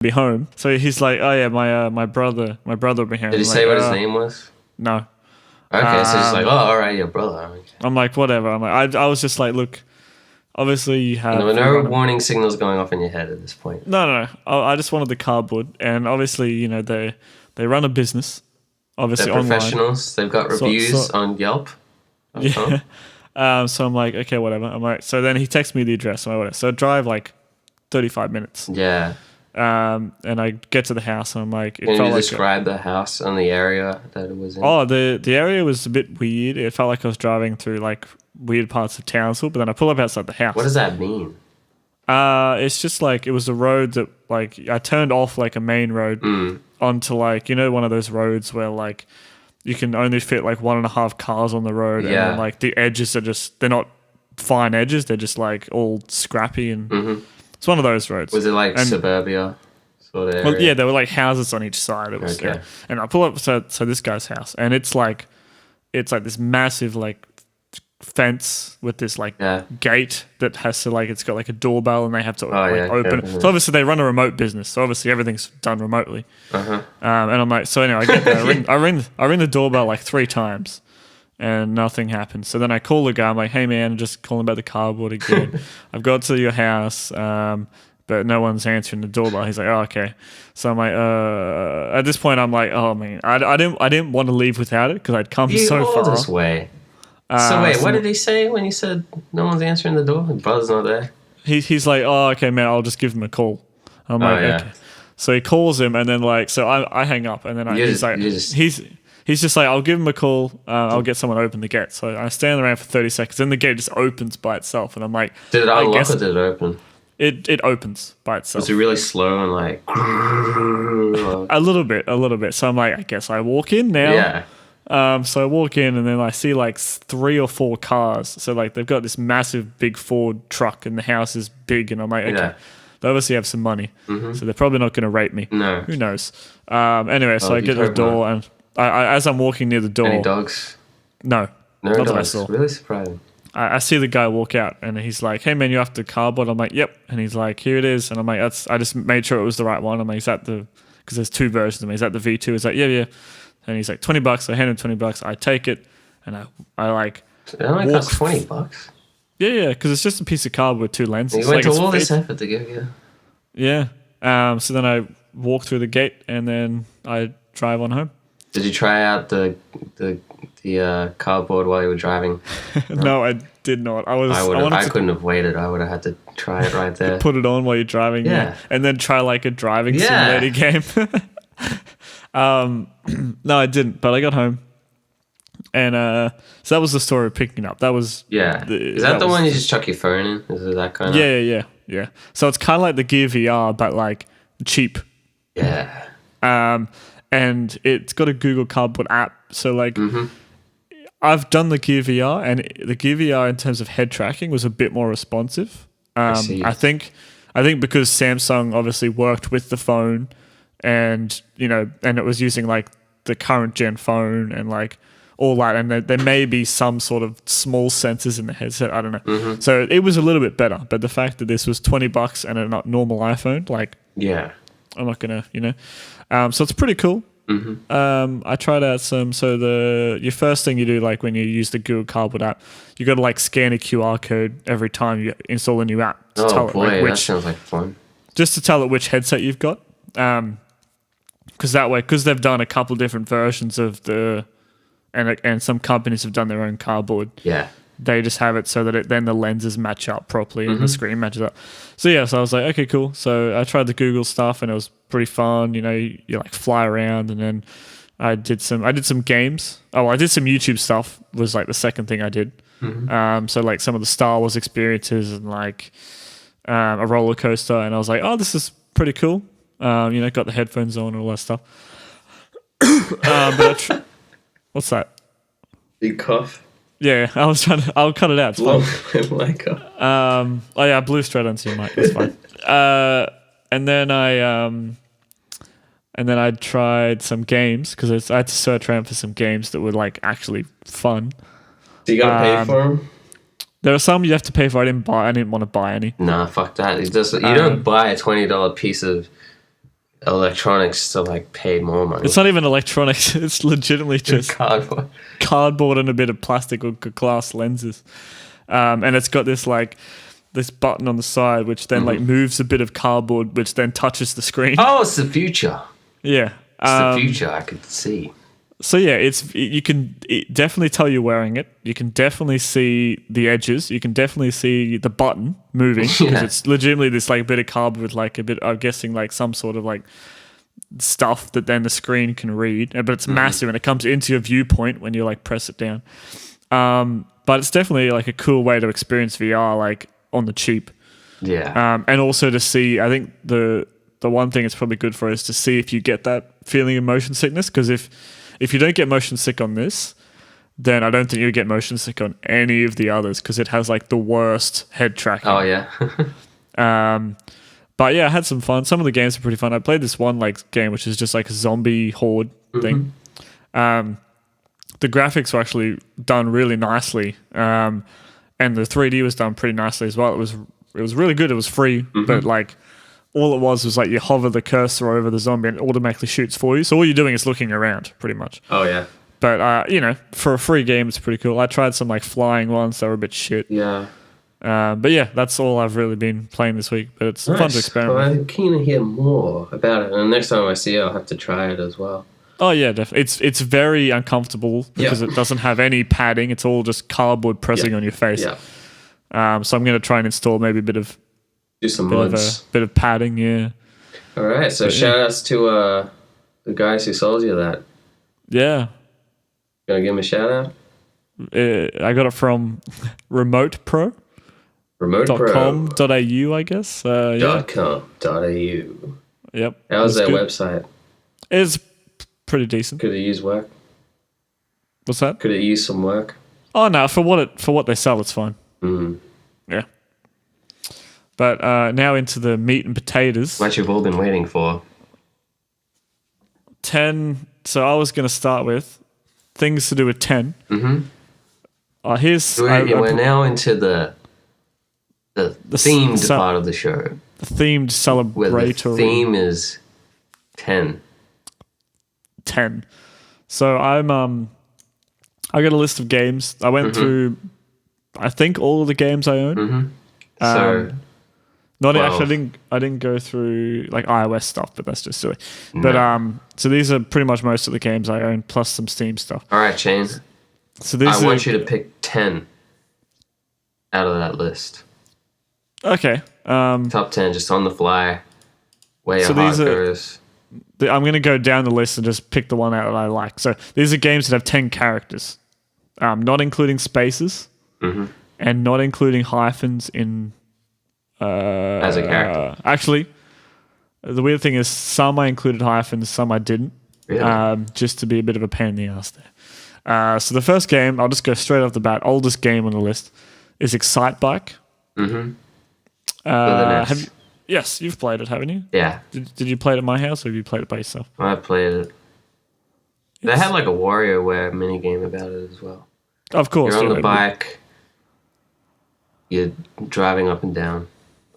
be home. So he's like, oh yeah, my brother will be here. Did he say what his name was? No. Okay, so he's like, oh, all right, your brother. Okay. I'm like, whatever. I'm like, I was just like, look, obviously you have... There were no warning signals going off in your head at this point. No. I just wanted the cardboard. And obviously, you know, they run a business, obviously They're online. professionals. They've got reviews on Yelp. Yeah. So I'm like, okay, whatever. I'm like, so then he texts me the address. I'm like, whatever. So I drive like 35 minutes. Yeah. And I get to the house and I'm like... Can you describe the house and the area that it was in? Oh, the area was a bit weird. It felt like I was driving through like weird parts of Townsville, but then I pull up outside the house. What does that mean? It's just like it was a road that like I turned off like a main road onto like, you know, one of those roads where like you can only fit like 1.5 cars on the road. Yeah. And like the edges are just, they're not fine edges. They're just like all scrappy and it's one of those roads. Was it like suburbia sort of area? Well, yeah, there were like houses on each side. It was, okay. Yeah. And I pull up so this guy's house and it's like this massive like fence with this like gate that has to like, it's got like a doorbell and they have to open it. So obviously they run a remote business. So obviously everything's done remotely. And I'm like, so anyway, I get there. I ring the doorbell like 3 times and nothing happens. So then I call the guy. I'm like, hey man, just calling about the cardboard again. I've got to your house, but no one's answering the doorbell. He's like, oh, okay. So I'm like, at this point, I'm like, oh man, I didn't want to leave without it because I'd come so far. This way. So wait, what did he say when you said no one's answering the door? His brother's not there. He's like, oh, okay, man, I'll just give him a call. I'm like, okay. So he calls him, and then like, so I hang up, and then he's just like, I'll give him a call. I'll get someone to open the gate. So I stand around for 30 seconds, and the gate just opens by itself, and I'm like, did it unlock or did it open? It opens by itself. Was it really slow and like a little bit? So I'm like, I guess I walk in now. Yeah. So I walk in and then I see like 3 or 4 cars. So like they've got this massive big Ford truck and the house is big and I'm like, okay, they obviously have some money. So they're probably not going to rape me. No. Who knows? Anyway, so I get to the door and I as I'm walking near the door. Any dogs? No. No not dogs. that I saw. Really surprising. I see the guy walk out and he's like, hey man, you have the cardboard? I'm like, yep. And he's like, here it is. And I'm like, I just made sure it was the right one. I'm like, is that because there's 2 versions of me. Is that the V2? He's like, yeah. And he's like, $20. I hand him $20. I take it, and I like. It only costs $20. Yeah, because it's just a piece of cardboard with 2 lenses. You went to all this effort to get here. Yeah. So then I walk through the gate, and then I drive on home. Did you try out the cardboard while you were driving? No, I did not. I couldn't have waited. I would have had to try it right there. Put it on while you're driving. Yeah. And then try like a driving simulator game. No, I didn't, but I got home. And so that was the story of picking up. That was... Yeah. Is that the one you just chuck your phone in? Is it that kind of... Yeah. So it's kind of like the Gear VR, but like cheap. Yeah. And it's got a Google Cardboard app. So like... I've done the Gear VR, and the Gear VR in terms of head tracking was a bit more responsive. I think because Samsung obviously worked with the phone... And, you know, and it was using like the current gen phone and like all that. And there may be some sort of small sensors in the headset. I don't know. So it was a little bit better. But the fact that this was $20 and a not normal iPhone, like, yeah, I'm not going to, you know. So it's pretty cool. I tried out some. So your first thing you do, like when you use the Google Cardboard app, you got to like scan a QR code every time you install a new app. To tell it, like, that sounds like fun. Just to tell it which headset you've got. Because they've done a couple different versions of and some companies have done their own cardboard. Yeah, they just have it so that then the lenses match up properly and the screen matches up. So I was like, okay, cool. So I tried the Google stuff and it was pretty fun. You know, you like fly around, and then I did some games. Oh, I did some YouTube stuff. Was like the second thing I did. So like some of the Star Wars experiences and like a roller coaster, and I was like, oh, this is pretty cool. You know, got the headphones on and all that stuff. What's that? Big cough. Yeah, I'll cut it out. It's fine. Oh yeah, I blew straight onto your mic. It's fine. And then I tried some games because I had to search around for some games that were like actually fun. So you gotta pay for them? There are some you have to pay for. I didn't want to buy any. Nah, fuck that. You don't buy a $20 piece of electronics to like pay more money. It's not even electronics. It's legitimately just cardboard and a bit of plastic or glass lenses. And it's got this like this button on the side, which then like moves a bit of cardboard, which then touches the screen. Oh, it's the future. Yeah, it's the future. I could see. So yeah, you can definitely tell you're wearing it. You can definitely see the edges. You can definitely see the button moving because it's legitimately this like bit of cardboard with like a bit. I'm guessing like some sort of like stuff that then the screen can read. But it's massive and it comes into your viewpoint when you like press it down. But it's definitely like a cool way to experience VR like on the cheap. Yeah. And also to see, I think the one thing it's probably good for is to see if you get that feeling of motion sickness, because if you don't get motion sick on this, then I don't think you get motion sick on any of the others because it has like the worst head tracking. Oh yeah. But yeah, I had some fun. Some of the games are pretty fun. I played this one like game which is just like a zombie horde thing. The graphics were actually done really nicely, and the 3D was done pretty nicely as well. It was really good. It was free, but like all it was like you hover the cursor over the zombie and it automatically shoots for you. So all you're doing is looking around, pretty much. Oh yeah. But you know, for a free game, it's pretty cool. I tried some like flying ones that were a bit shit. Yeah. But yeah, that's all I've really been playing this week. But it's fun to experiment. Well, I'm keen to hear more about it, and next time I see it, I'll have to try it as well. Oh yeah, definitely. It's very uncomfortable because it doesn't have any padding. It's all just cardboard pressing on your face. Yeah. So I'm going to try and install maybe a bit of mods. Bit of padding. Yeah. All right. So shout outs to the guys who sold you that. Yeah. Gonna give him a shout out. I got it from Remote Pro. .com.au, I guess. .com.au. Yep. How's their website? It's pretty decent. Could it use work? What's that? Could it use some work? Oh no, for what they sell, it's fine. Yeah. But now into the meat and potatoes. What you've all been waiting for. 10. So I was going to start with things to do with 10. Here's. We're now into the themed part of the show. The themed celebratory. Where the theme is 10. 10. So I got a list of games. I went through, I think, all of the games I own. So, actually, I didn't go through like iOS stuff, but that's just silly. No. But so these are pretty much most of the games I own, plus some Steam stuff. All right, Shane. So I want you to pick 10 out of that list. Okay. Top 10, just on the fly. Way your heart goes. I'm going to go down the list and just pick the one out that I like. So these are games that have 10 characters, not including spaces, and not including hyphens in. As a character. Actually, the weird thing is some I included hyphens, some I didn't. Really? Just to be a bit of a pain in the ass there. So the first game, I'll just go straight off the bat, oldest game on the list, is Excite Bike. Yes, you've played it, haven't you? Yeah. Did you play it at my house or have you played it by yourself? I played it. They had like a WarioWare minigame about it as well. Of course. You're on the bike. You're driving up and down.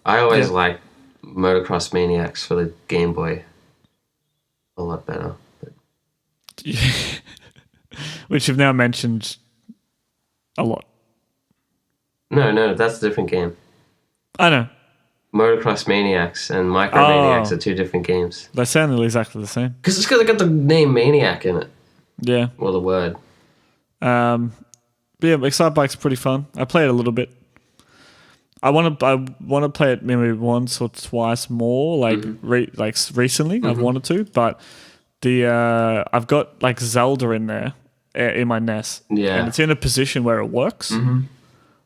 I always like Motocross Maniacs for the Game Boy a lot better. But. Which you've now mentioned a lot. No, that's a different game. I know. Motocross Maniacs and Micro Maniacs are two different games. They sound exactly the same. Because I got the name Maniac in it. Yeah. Or the word. But yeah, Excite Bike's pretty fun. I played it a little bit. I want to play it maybe once or twice more, like recently. I've wanted to, but I've got like Zelda in there in my NES, and it's in a position where it works.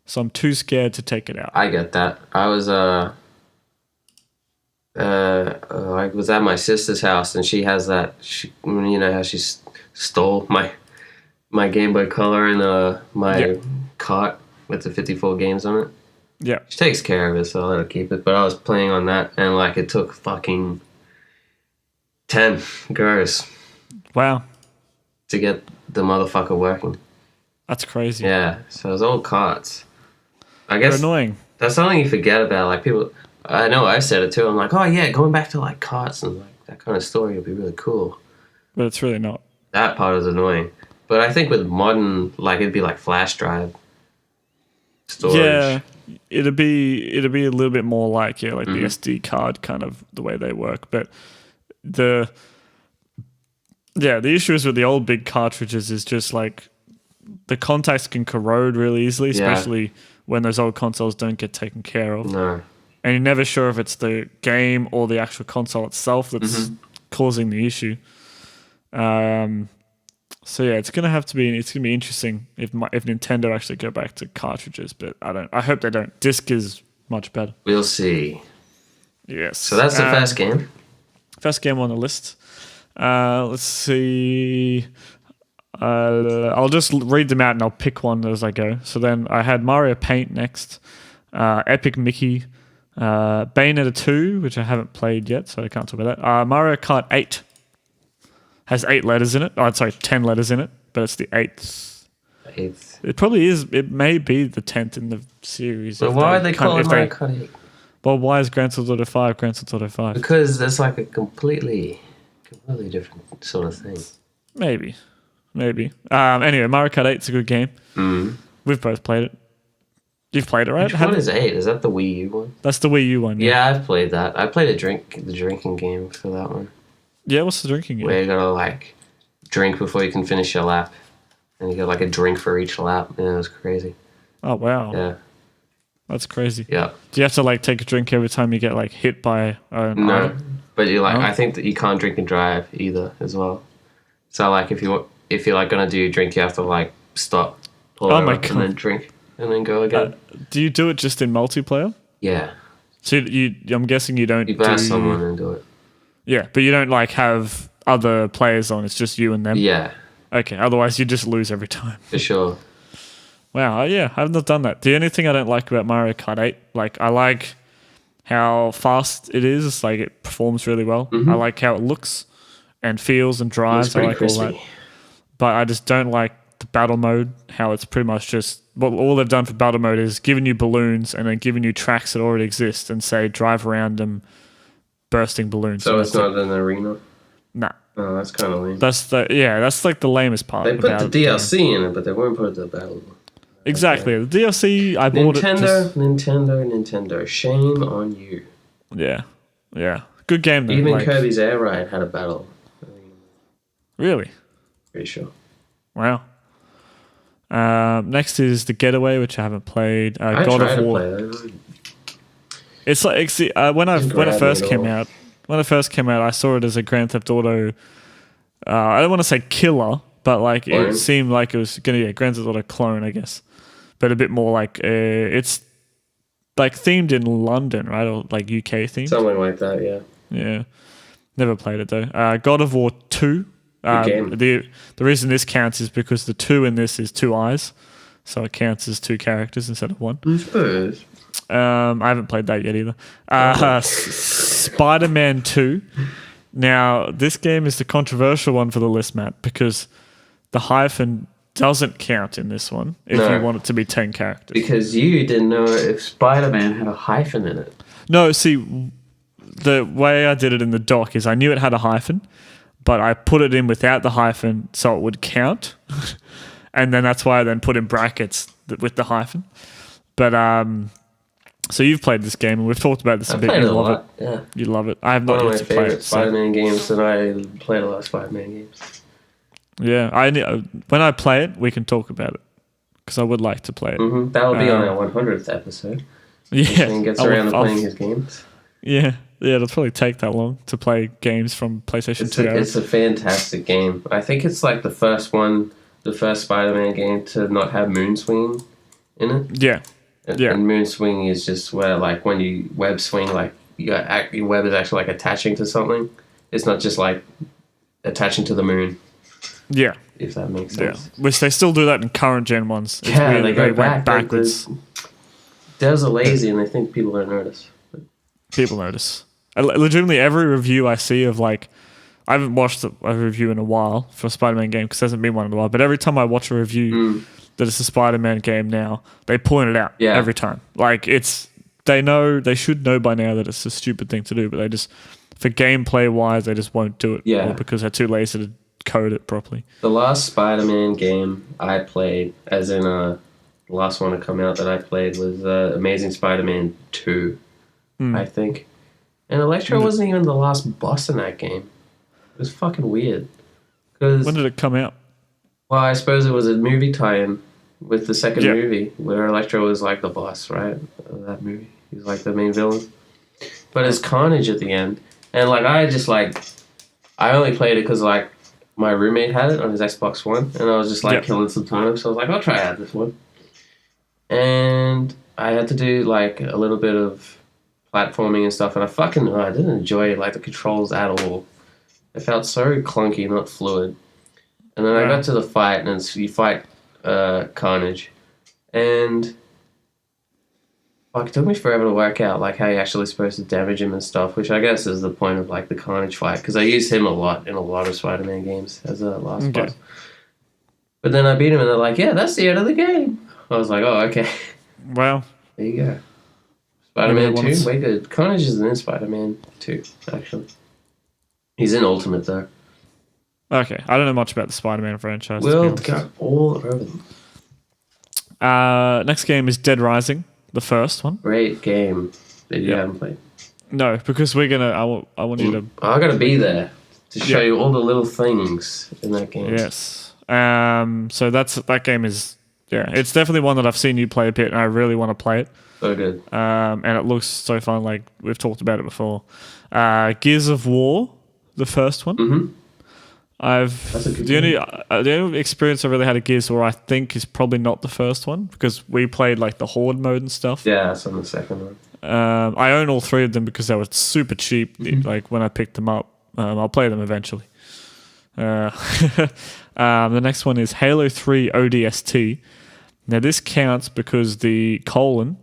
So I'm too scared to take it out. I get that. I was I was at my sister's house, and she has that. You know how she stole my Game Boy Color and my Kart with the 54 games on it. Yeah. She takes care of it, so I let her keep it. But I was playing on that, and like it took fucking 10 goes. Wow. To get the motherfucker working. That's crazy. Yeah, so it was all carts. I guess they're annoying. That's something you forget about. Like people, I know I said it too. I'm like, oh yeah, going back to like carts and like that kind of story would be really cool. But it's really not. That part is annoying. But I think with modern, like, it'd be like flash drive storage. Yeah, it'd be a little bit more like the SD card kind of the way they work. But the issues with the old big cartridges is just like the contacts can corrode really easily, especially when those old consoles don't get taken care of. No. And you're never sure if it's the game or the actual console itself that's causing the issue. So yeah, it's gonna be interesting if Nintendo actually go back to cartridges, but I hope they don't. Disc is much better. We'll see. Yes. So that's the first game. First game on the list. Let's see. I'll just read them out and I'll pick one as I go. So then I had Mario Paint next, Epic Mickey, Bayonetta 2, which I haven't played yet, so I can't talk about that. Mario Kart 8 has 8 letters in it. Oh, sorry, 10 letters in it, but it's the 8th. It probably is. It may be the 10th in the series. But why are they calling Mario Kart 8? Well, why is Grand Theft Auto 5 Grand Theft Auto 5? Because it's like a completely different sort of thing. Maybe. Anyway, Mario Kart 8 is a good game. We've both played it. You've played it, right? Which one is 8? Is that the Wii U one? That's the Wii U one. Yeah, I've played that. I played the drinking game for that one. Yeah, what's the drinking game? Where you gotta like drink before you can finish your lap, and you get like a drink for each lap. Yeah, it was crazy. Oh wow. Yeah, that's crazy. Yeah. Do you have to like take a drink every time you get like hit by an item? But you like I think that you can't drink and drive either as well. So like if you're like gonna do your drink, you have to like stop, pull over, and then drink, and then go again. Do you do it just in multiplayer? Yeah. So I'm guessing you don't. You blast someone and do it. Yeah, but you don't like have other players on. It's just you and them. Yeah. Okay. Otherwise, you just lose every time. For sure. Wow. Yeah, I've not done that. The only thing I don't like about Mario Kart 8, like I like how fast it is. Like it performs really well. I like how it looks and feels and drives. I like crispy. All that. But I just don't like the battle mode. How it's pretty much just all they've done for battle mode is giving you balloons and then giving you tracks that already exist and say drive around them. Bursting balloons. So it's not an arena? Nah. Oh, that's kind of lame. That's like the lamest part. They put the DLC in it, but they won't put the battle. Exactly. Okay. The DLC, I bought it. Nintendo. Shame on you. Yeah. Good game though. Even Kirby's Air Ride had a battle. Really? Pretty sure. Wow. Next is The Getaway, which I haven't played. God of War. It's like when it first came out, I saw it as a Grand Theft Auto. I don't want to say killer, but like it seemed like it was gonna be a Grand Theft Auto clone, I guess, but a bit more like it's like themed in London, right, or like UK themed, something like that. Yeah. Yeah. Never played it though. God of War 2. The reason this counts is because the 2 in this is 2 eyes, so it counts as 2 characters instead of 1. I suppose. I haven't played that yet either. Spider-Man 2. Now, this game is the controversial one for the list, Matt, because the hyphen doesn't count in this one if you want it to be 10 characters. Because you didn't know if Spider-Man had a hyphen in it. No, see, the way I did it in the doc is I knew it had a hyphen, but I put it in without the hyphen so it would count. And then that's why I then put in brackets with the hyphen. But so you've played this game, and we've talked about this a bit. Played you it love lot, it. Yeah. You love it. I have not yet to play it. Spider-Man games, and I played a lot of Spider-Man games. Yeah, when I play it, we can talk about it because I would like to play it. Mm-hmm. That'll be on our 100th episode. Yeah, and gets around to playing his games. Yeah, it'll probably take that long to play games from PlayStation 2. It's a fantastic game. I think it's like the first Spider-Man game to not have moon swing in it. Yeah. And moon swing is just where, like, when you web swing, like, your web is actually, like, attaching to something. It's not just, like, attaching to the moon. Yeah. If that makes sense. Yeah. Which they still do that in current gen ones. It's weird. They went backwards. Devs are lazy and they think people don't notice. People notice. Legitimately, every review I see of, like, I haven't watched a review in a while for a Spider-Man game because there hasn't been one in a while, but every time I watch a review that it's a Spider-Man game now, they point it out every time. Like, they should know by now that it's a stupid thing to do, but they just for gameplay wise, they just won't do it. Yeah. Or because they're too lazy to code it properly. The last Spider-Man game I played, as in the last one to come out that I played, was Amazing Spider-Man 2, I think. And Electro wasn't even the last boss in that game. It was fucking weird. When did it come out? Well, I suppose it was a movie tie-in with the second movie, where Electro was like the boss, right? Of that movie. He was like the main villain. But it's Carnage at the end. And like I only played it because like my roommate had it on his Xbox One, and I was just like killing some time, so I was like, I'll try out this one. And I had to do like a little bit of platforming and stuff, and I didn't enjoy like the controls at all. It felt so clunky, not fluid. And then I got to the fight, and you fight Carnage, and like it took me forever to work out like how you're actually supposed to damage him and stuff, which I guess is the point of like the Carnage fight, because I use him a lot in a lot of Spider-Man games as a last boss. But then I beat him, and they're like, "Yeah, that's the end of the game." I was like, "Oh, okay." Well, there you go. Spider-Man 2, way good. Carnage is in Spider-Man 2, actually. He's in Ultimate though. Okay, I don't know much about the Spider-Man franchise. We'll go all over them. Next game is Dead Rising, the first one. Great game that you haven't played. No, because we're gonna. I want you to. I gotta be there to show you all the little things in that game. Yes. So that game is it's definitely one that I've seen you play a bit, and I really want to play it. So good. And it looks so fun. Like we've talked about it before. Gears of War, the first one. Mm-hmm. The only experience I really had of Gears of War, I think, is probably not the first one, because we played like the Horde mode and stuff. Yeah, that's on the second one. I own all three of them because they were super cheap. Like when I picked them up, I'll play them eventually. The next one is Halo 3 ODST. Now this counts because the colon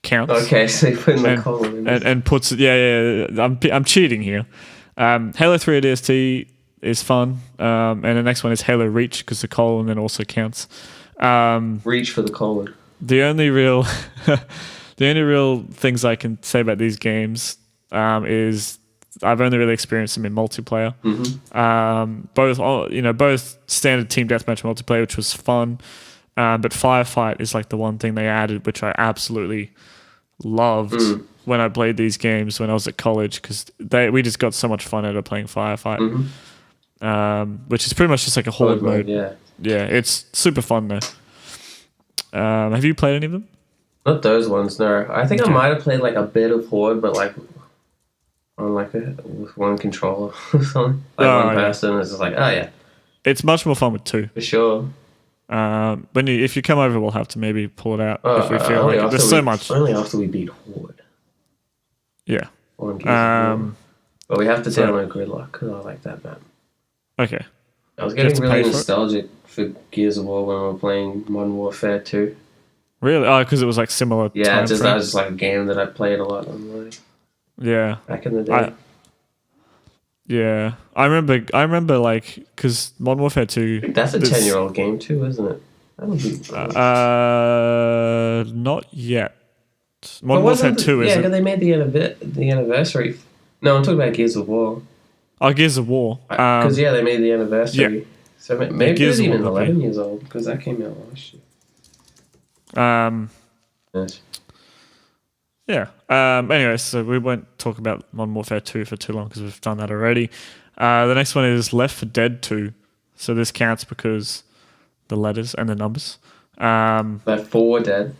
counts. Okay, so you put in the colon and puts it. Yeah. I'm cheating here. Halo 3 ODST is fun, and the next one is Halo Reach because the colon then also counts. Reach for the colon. The only real things I can say about these games is I've only really experienced them in multiplayer. Both standard team deathmatch multiplayer, which was fun, but Firefight is like the one thing they added, which I absolutely loved when I played these games when I was at college, because we just got so much fun out of playing Firefight. Which is pretty much just like a horde mode. Yeah, it's super fun though. Have you played any of them? Not those ones, no. I think I might have played like a bit of horde, but like on like with one controller or something. Like one person. It's just like, oh yeah. It's much more fun with two. For sure. If you come over, we'll have to maybe pull it out if we feel like it. There's so much. Only after we beat horde. Yeah. But we have to download Gridlock because I like that map. Okay. I was getting really nostalgic for Gears of War when we were playing Modern Warfare 2. Really? Oh, because it was like similar. Yeah, that was just like a game that I played a lot online. Yeah. Back in the day. I remember like, because Modern Warfare 2. That's a 10-year-old game too, isn't it? That would be. Not yet. Modern Warfare 2 is. Yeah, because they made the anniversary. No, I'm talking about Gears of War. Oh, Gears of War. Because they made the anniversary. Yeah. So maybe it was even 11 years old, because that came out last year. Yes. Yeah. Anyway, so we won't talk about Modern Warfare 2 for too long because we've done that already. The next one is Left 4 Dead 2. So this counts because the letters and the numbers. Left 4 Dead.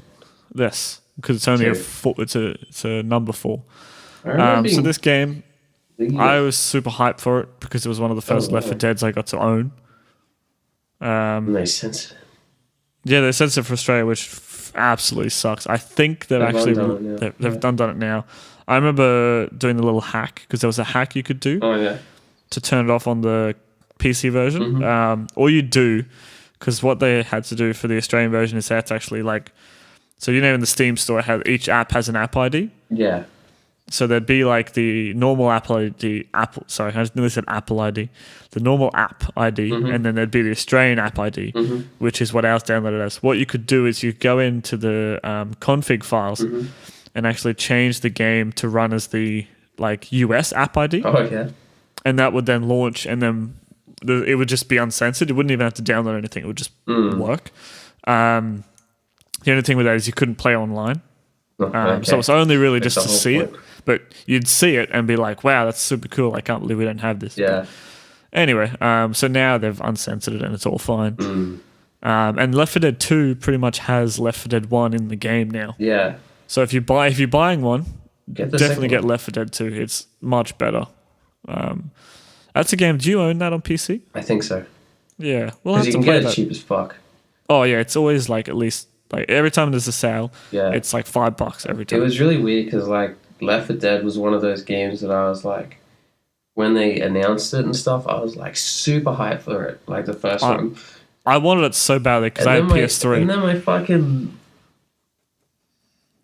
Yes, because it's only it's a number 4. So this game, I was super hyped for it because it was one of the first Left 4 Deads I got to own. They censored it. Yeah, they censored it for Australia, which absolutely sucks. I think they've done it now. I remember doing the little hack, because there was a hack you could do to turn it off on the PC version. All you do, because what they had to do for the Australian version is they had to actually so in the Steam store, each app has an app ID. Yeah. So there'd be like the normal Apple ID, I nearly said Apple ID, the normal app ID, and then there'd be the Australian app ID, which is what ours downloaded as. What you could do is you go into the config files and actually change the game to run as the like US app ID. Oh yeah. And that would then launch, and then it would just be uncensored. You wouldn't even have to download anything. It would just work. The only thing with that is you couldn't play online. So it's only really just to see it. But you'd see it and be like, wow, that's super cool. I can't believe we don't have this. Yeah. Anyway, so now they've uncensored it and it's all fine. And Left 4 Dead 2 pretty much has Left 4 Dead 1 in the game now. Yeah. So if you're buying one, definitely get Left 4 Dead 2. It's much better. That's a game. Do you own that on PC? I think so. Yeah. Because you can get it cheap as fuck. Oh yeah, it's always like at least like every time there's a sale, it's like $5 every time. It was really weird because like Left 4 Dead was one of those games that I was like, when they announced it and stuff, I was like super hyped for it. Like the first one. I wanted it so badly because I had PS3. And then my fucking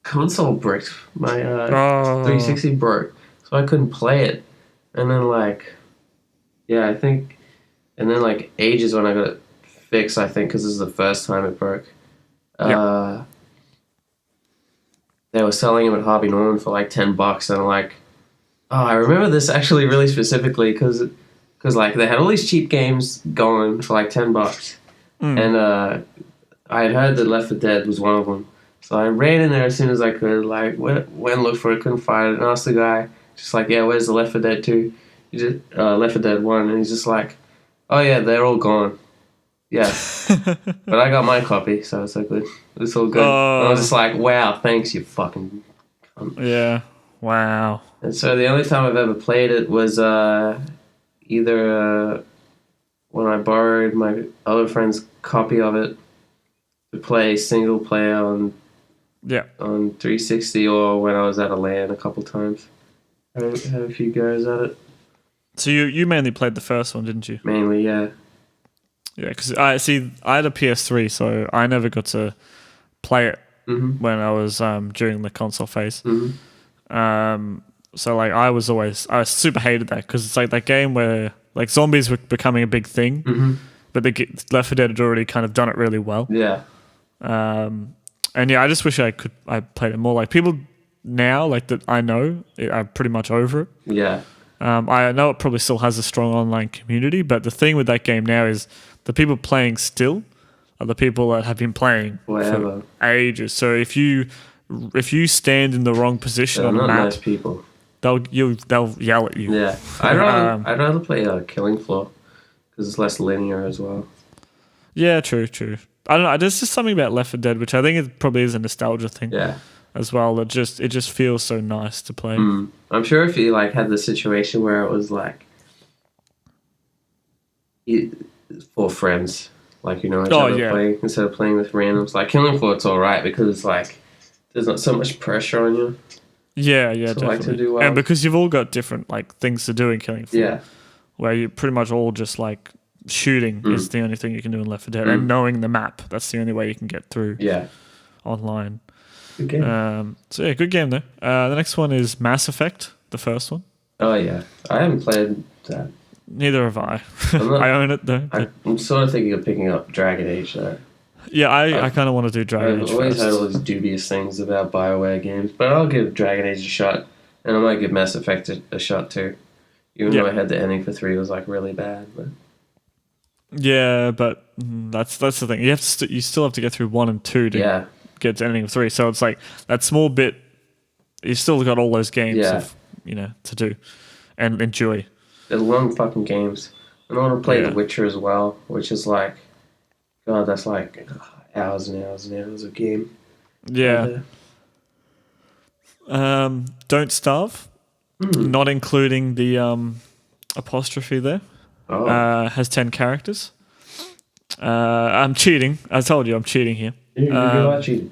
console bricked. My 360 broke, so I couldn't play it. And then I think, and then like ages when I got it fixed, I think, because this is the first time it broke. They were selling them at Harvey Norman for like $10, and I'm like, oh, I remember this actually really specifically because like they had all these cheap games going for like $10, and I had heard that Left 4 Dead was one of them, so I ran in there as soon as I could, like went and looked for it, couldn't find it, and asked the guy, just like, yeah, where's the Left 4 Dead 2? He just Left 4 Dead 1, and he's just like, oh yeah, they're all gone. Yeah, but I got my copy, so it's all good. It's all good. I was just like, wow, thanks, you fucking cunt. Yeah, wow. And so the only time I've ever played it was either when I borrowed my other friend's copy of it to play single player on 360, or when I was at a LAN a couple times. I had a few goes at it. So you mainly played the first one, didn't you? Mainly, yeah. Yeah, because I had a PS3, so I never got to play it when I was during the console phase. So like I super hated that because it's like that game where like zombies were becoming a big thing, but Left 4 Dead had already kind of done it really well. Yeah. And yeah, I just wish I played it more. Like people now, like that I know, are pretty much over it. Yeah. I know it probably still has a strong online community, but the thing with that game now is the people playing still are the people that have been playing for ages. So if you stand in the wrong position on the map, nice people. They'll yell at you. Yeah, I'd rather play Killing Floor because it's less linear as well. Yeah, true. I don't know. There's just something about Left 4 Dead, which I think it probably is a nostalgia thing. Yeah. As well, it just feels so nice to play. I'm sure if you like had the situation where it was like for friends, like each other playing instead of playing with randoms, like Killing Floor, it's all right because it's like there's not so much pressure on you. Yeah, definitely. Like to do well. And because you've all got different like things to do in Killing Floor. Yeah. Where you pretty much all just like shooting is the only thing you can do in Left 4 Dead, and knowing the map. That's the only way you can get through. Yeah. Online. Good game. So yeah, good game though. The next one is Mass Effect, the first one. Oh yeah, I haven't played that. Neither have I. I own it though. I'm sort of thinking of picking up Dragon Age though. Yeah, I kind of want to do Dragon Age. I've always heard all these dubious things about BioWare games, but I'll give Dragon Age a shot, and I might give Mass Effect a shot too. Even though I had the ending for 3 was like really bad, but. Yeah, but that's the thing. You still have to get through 1 and 2 to get to ending of 3. So it's like that small bit. You still got all those games, to do and enjoy. They're long fucking games. And I want to play The Witcher as well, which is like, God, that's like hours and hours and hours of game. Yeah. Don't Starve, not including the apostrophe there. Has 10 characters. I'm cheating. I told you I'm cheating here. You are cheating.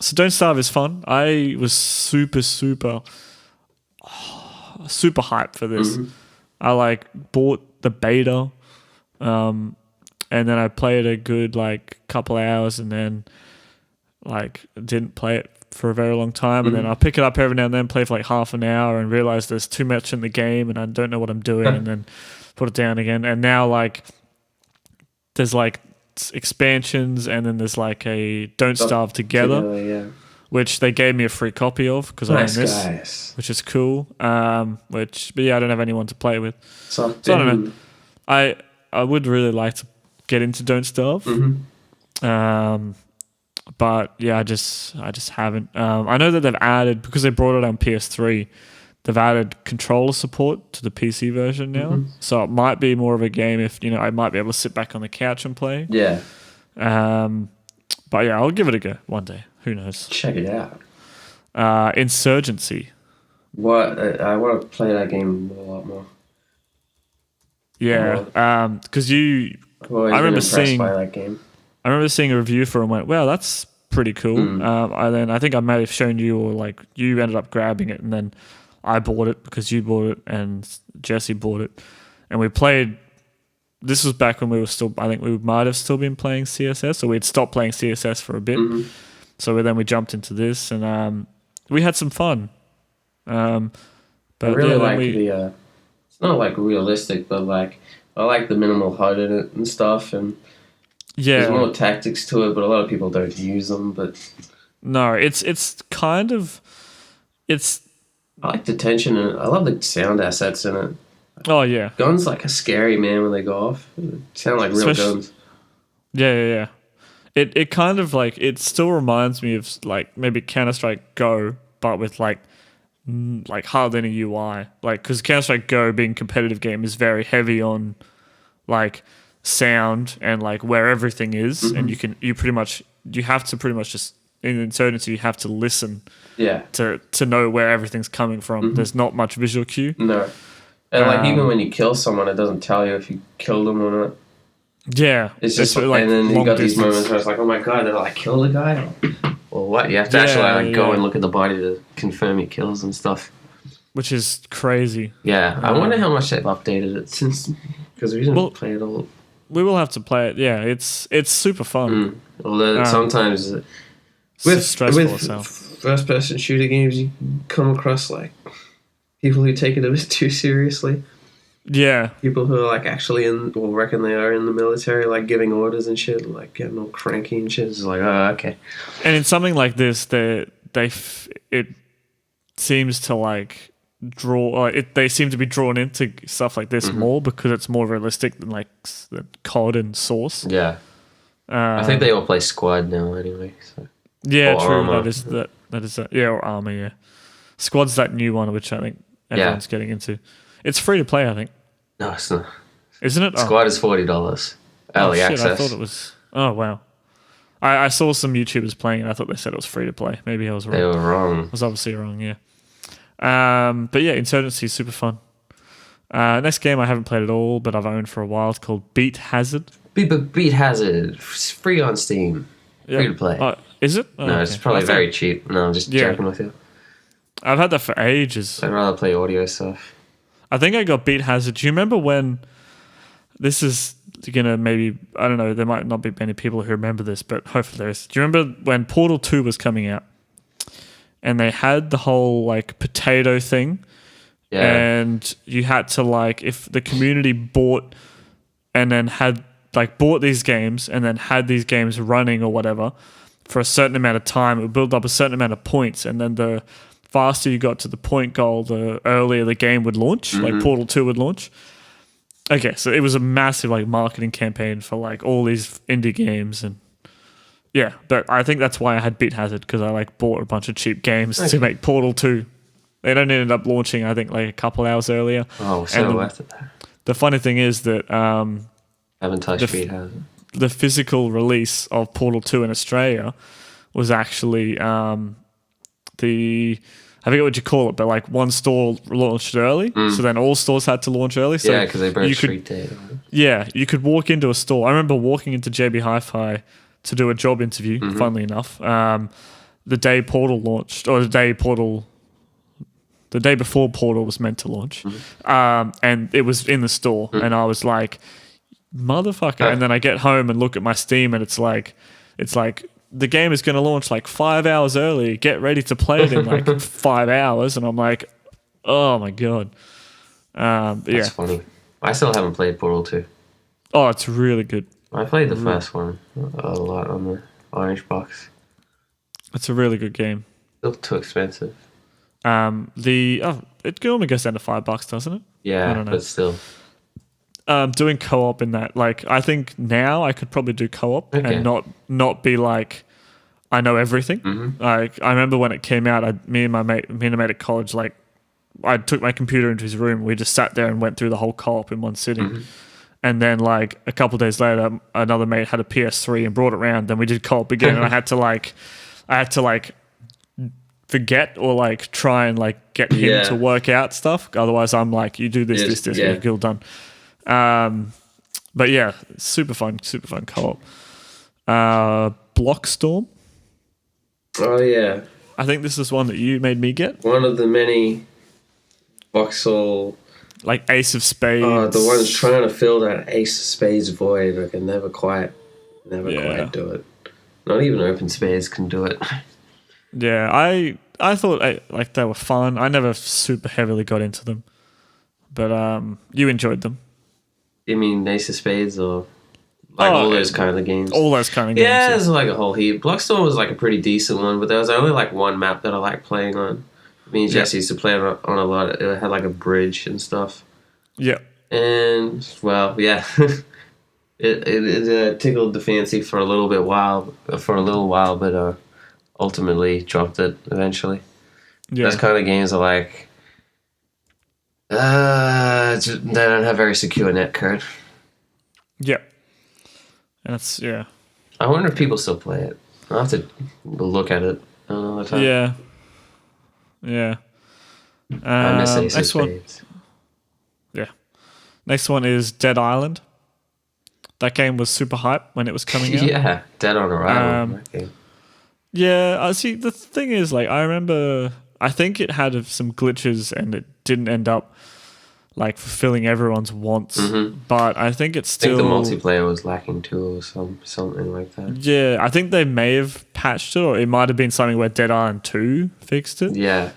So Don't Starve is fun. I was super hyped for this. I bought the beta, and then I played a good couple hours, and then didn't play it for a very long time, and then I'll pick it up every now and then, play for half an hour, and realize there's too much in the game, and I don't know what I'm doing, and then put it down again. And now there's expansions, and then there's a Don't Starve Together. which they gave me a free copy of because I own this, guys. which is cool. But yeah, I don't have anyone to play with. So I don't know. I would really like to get into Don't Starve. But yeah, I just haven't. I know that they've added, because they brought it on PS3, they've added controller support to the PC version now. So it might be more of a game if, I might be able to sit back on the couch and play. Yeah. But yeah, I'll give it a go one day. Who knows? Check it out. Insurgency. What? I want to play that game a lot more. Yeah, because I remember seeing that game. I remember seeing a review for it and went, wow, that's pretty cool. I think I may have shown you, or like you ended up grabbing it, and then I bought it because you bought it and Jesse bought it, and we played. This was back when we were still, I think we might have still been playing CSS, so we'd stopped playing CSS for a bit. So then we jumped into this, and we had some fun. But I really like the. It's not like realistic, but like I like the minimal HUD in it and stuff, and there's more tactics to it. But a lot of people don't use them. But no, it's kind of it's. I like the tension in it. I love the sound assets in it. Oh yeah, guns like a scary, man, when they go off. They sound like real guns. Yeah. It kind of like, it still reminds me of like maybe Counter-Strike Go, but with like hardly any UI. Like, because Counter-Strike Go, being a competitive game, is very heavy on like sound and like where everything is, and you have to pretty much just, in Insurgency, you have to listen. Yeah. To know where everything's coming from. There's not much visual cue. No. And like even when you kill someone, it doesn't tell you if you killed them or not. Yeah, it's just like, and then you got these moments where it's like, oh my god, did I kill the guy? Or what? You have to actually go and look at the body to confirm your kills and stuff. Which is crazy. Yeah, I wonder how much they've updated it since, because we didn't play it all. We will have to play it. Yeah, it's super fun. Although sometimes with first-person shooter games, you come across like people who take it a bit too seriously. Yeah. People who are like actually reckon they are in the military, like giving orders and shit, like getting all cranky and shit. It's like, oh, okay. And in something like this, it seems to like they seem to be drawn into stuff like this more because it's more realistic than like the COD and Source. Yeah. I think they all play squad now anyway. So. Yeah, or true. Armor. That is that. Yeah, or Armor, yeah. Squad's that new one, which I think everyone's getting into. It's free to play, I think. No, it's not. Isn't it? Squad is $40. Early access. I thought it was. Oh, wow. I saw some YouTubers playing and I thought they said it was free to play. Maybe I was wrong. They were wrong. I was obviously wrong, yeah. But yeah, Insurgency is super fun. Next game I haven't played at all, but I've owned for a while. It's called Beat Hazard. Beat Hazard. It's free on Steam. Free to play. Is it? Oh, no, it's probably very cheap. No, I'm just joking with you. I've had that for ages. I'd rather play audio stuff. I think I got Beat Hazard. Do you remember when... This is gonna maybe... I don't know, there might not be many people who remember this, but hopefully there is. Do you remember when Portal 2 was coming out? And they had the whole, like, potato thing. Yeah. And you had to, like... If the community bought and then had... Like, bought these games and then had these games running or whatever for a certain amount of time, it would build up a certain amount of points, and then the faster you got to the point goal, the earlier the game would launch, like Portal 2 would launch. Okay, so it was a massive like marketing campaign for like all these indie games, and yeah, but I think that's why I had Beat Hazard, because I like bought a bunch of cheap games to make Portal 2. They don't ended up launching, I think, like a couple hours earlier. Oh, so worth it. The funny thing is that haven't touched Beat Hazard. The physical release of Portal 2 in Australia was actually I forget what you call it, but like one store launched early, so then all stores had to launch early. So yeah, because they broke street date. Yeah, you could walk into a store. I remember walking into JB Hi-Fi to do a job interview, funnily enough, the day Portal launched, or the day before Portal was meant to launch, and it was in the store, and I was like, motherfucker. And then I get home and look at my Steam, and it's like the game is going to launch like 5 hours early. Get ready to play it in like 5 hours. And I'm like, oh my God. That's funny. I still haven't played Portal 2. Oh, it's really good. I played the first one a lot on the orange box. It's a really good game. Still too expensive. It normally goes down to $5, doesn't it? Yeah, I don't know. But still. Doing co-op in that, like, I think now I could probably do co-op and not be like, I know everything. Mm-hmm. Like, I remember when it came out, me and a mate at college, like, I took my computer into his room. We just sat there and went through the whole co-op in one sitting. Mm-hmm. And then, like, a couple of days later, another mate had a PS3 and brought it around. Then we did co-op again, and I had to forget or like try and like get him to work out stuff. Otherwise, I'm like, you do this, we're all done. But yeah, super fun co-op. Blockstorm. Oh yeah, I think this is one that you made me get. One of the many voxel, like Ace of Spades. Oh, the one's trying to fill that Ace of Spades void. I can never quite do it. Not even Open Spades can do it. Yeah, I thought like they were fun. I never super heavily got into them, but you enjoyed them. You mean Ace of Spades or like all those kind of games? All those kind of games. Yeah, there's like a whole heap. Blockstorm was like a pretty decent one, but there was only like one map that I liked playing on. Me and Jesse used to play on a lot. It had like a bridge and stuff. Yeah. And well, yeah, it tickled the fancy for a little while, but ultimately dropped it eventually. Yeah. Those kind of games are like, they don't have very secure netcode. Yeah. And it's, yeah. I wonder if people still play it. I'll have to look at it another time. Yeah. Yeah. I miss Ace of Spades. Yeah. Next one is Dead Island. That game was super hype when it was coming out. Yeah, Dead on Arrival. Yeah, I see. The thing is, like, I think it had some glitches and it didn't end up like fulfilling everyone's wants. Mm-hmm. But I think it's still. I think the multiplayer was lacking too, or something like that. Yeah, I think they may have patched it, or it might have been something where Dead Island 2 fixed it. Yeah.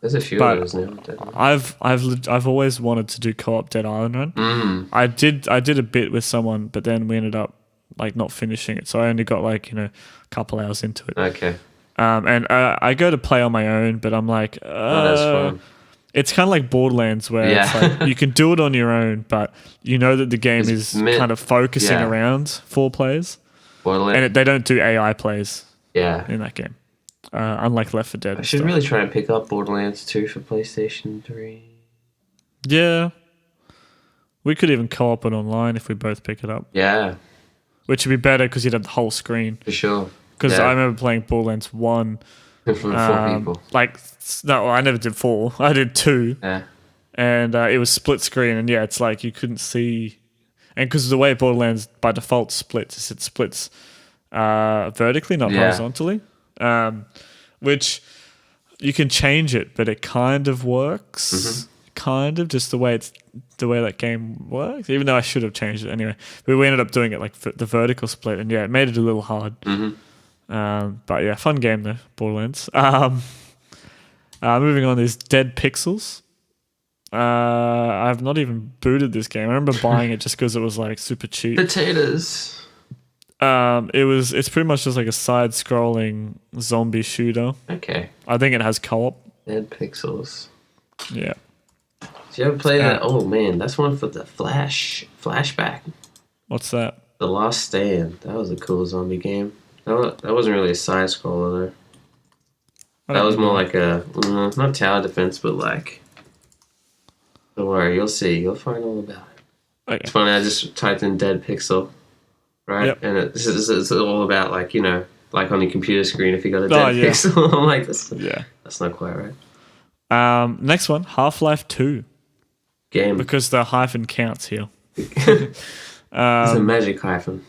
There's a few of those now. I've always wanted to do co-op Dead Island run. Mm. I did a bit with someone, but then we ended up like not finishing it. So I only got like a couple hours into it. Okay. And I go to play on my own, but I'm like, that's fun. It's kind of like Borderlands where it's like you can do it on your own, but you know that the game is kind of focusing around 4 players. And they don't do AI plays in that game. Unlike Left 4 Dead. I should really try and pick up Borderlands 2 for PlayStation 3. Yeah. We could even co-op it online if we both pick it up. Yeah. Which would be better because you'd have the whole screen. For sure. Because I remember playing Borderlands 1. For 4 people. I never did 4. I did 2. Yeah. And it was split screen. And it's like you couldn't see. And because of the way Borderlands by default splits, it splits vertically, not horizontally. Which you can change it, but it kind of works. Mm-hmm. Kind of just the way that game works. Even though I should have changed it anyway, but we ended up doing it like the vertical split, and it made it a little hard. Mm-hmm. But yeah, fun game though, Borderlands. Moving on is Dead Pixels. I've not even booted this game. I remember buying it just because it was like super cheap. Potatoes. It's pretty much just like a side-scrolling zombie shooter. Okay. I think it has co-op. Dead Pixels. Yeah. Did you ever play that? Oh man, that's one for the flashback. What's that? The Last Stand. That was a cool zombie game. That wasn't really a side scroller though. That was more like a not tower defense, but like. Don't worry, you'll see. You'll find all about it. Okay. It's funny. I just typed in Dead Pixel, right? Yep. And it's all about like like on your computer screen if you got a dead pixel. I'm like, that's not quite right. Next one, Half-Life 2. Game. Because the hyphen counts here. It's a magic hyphen.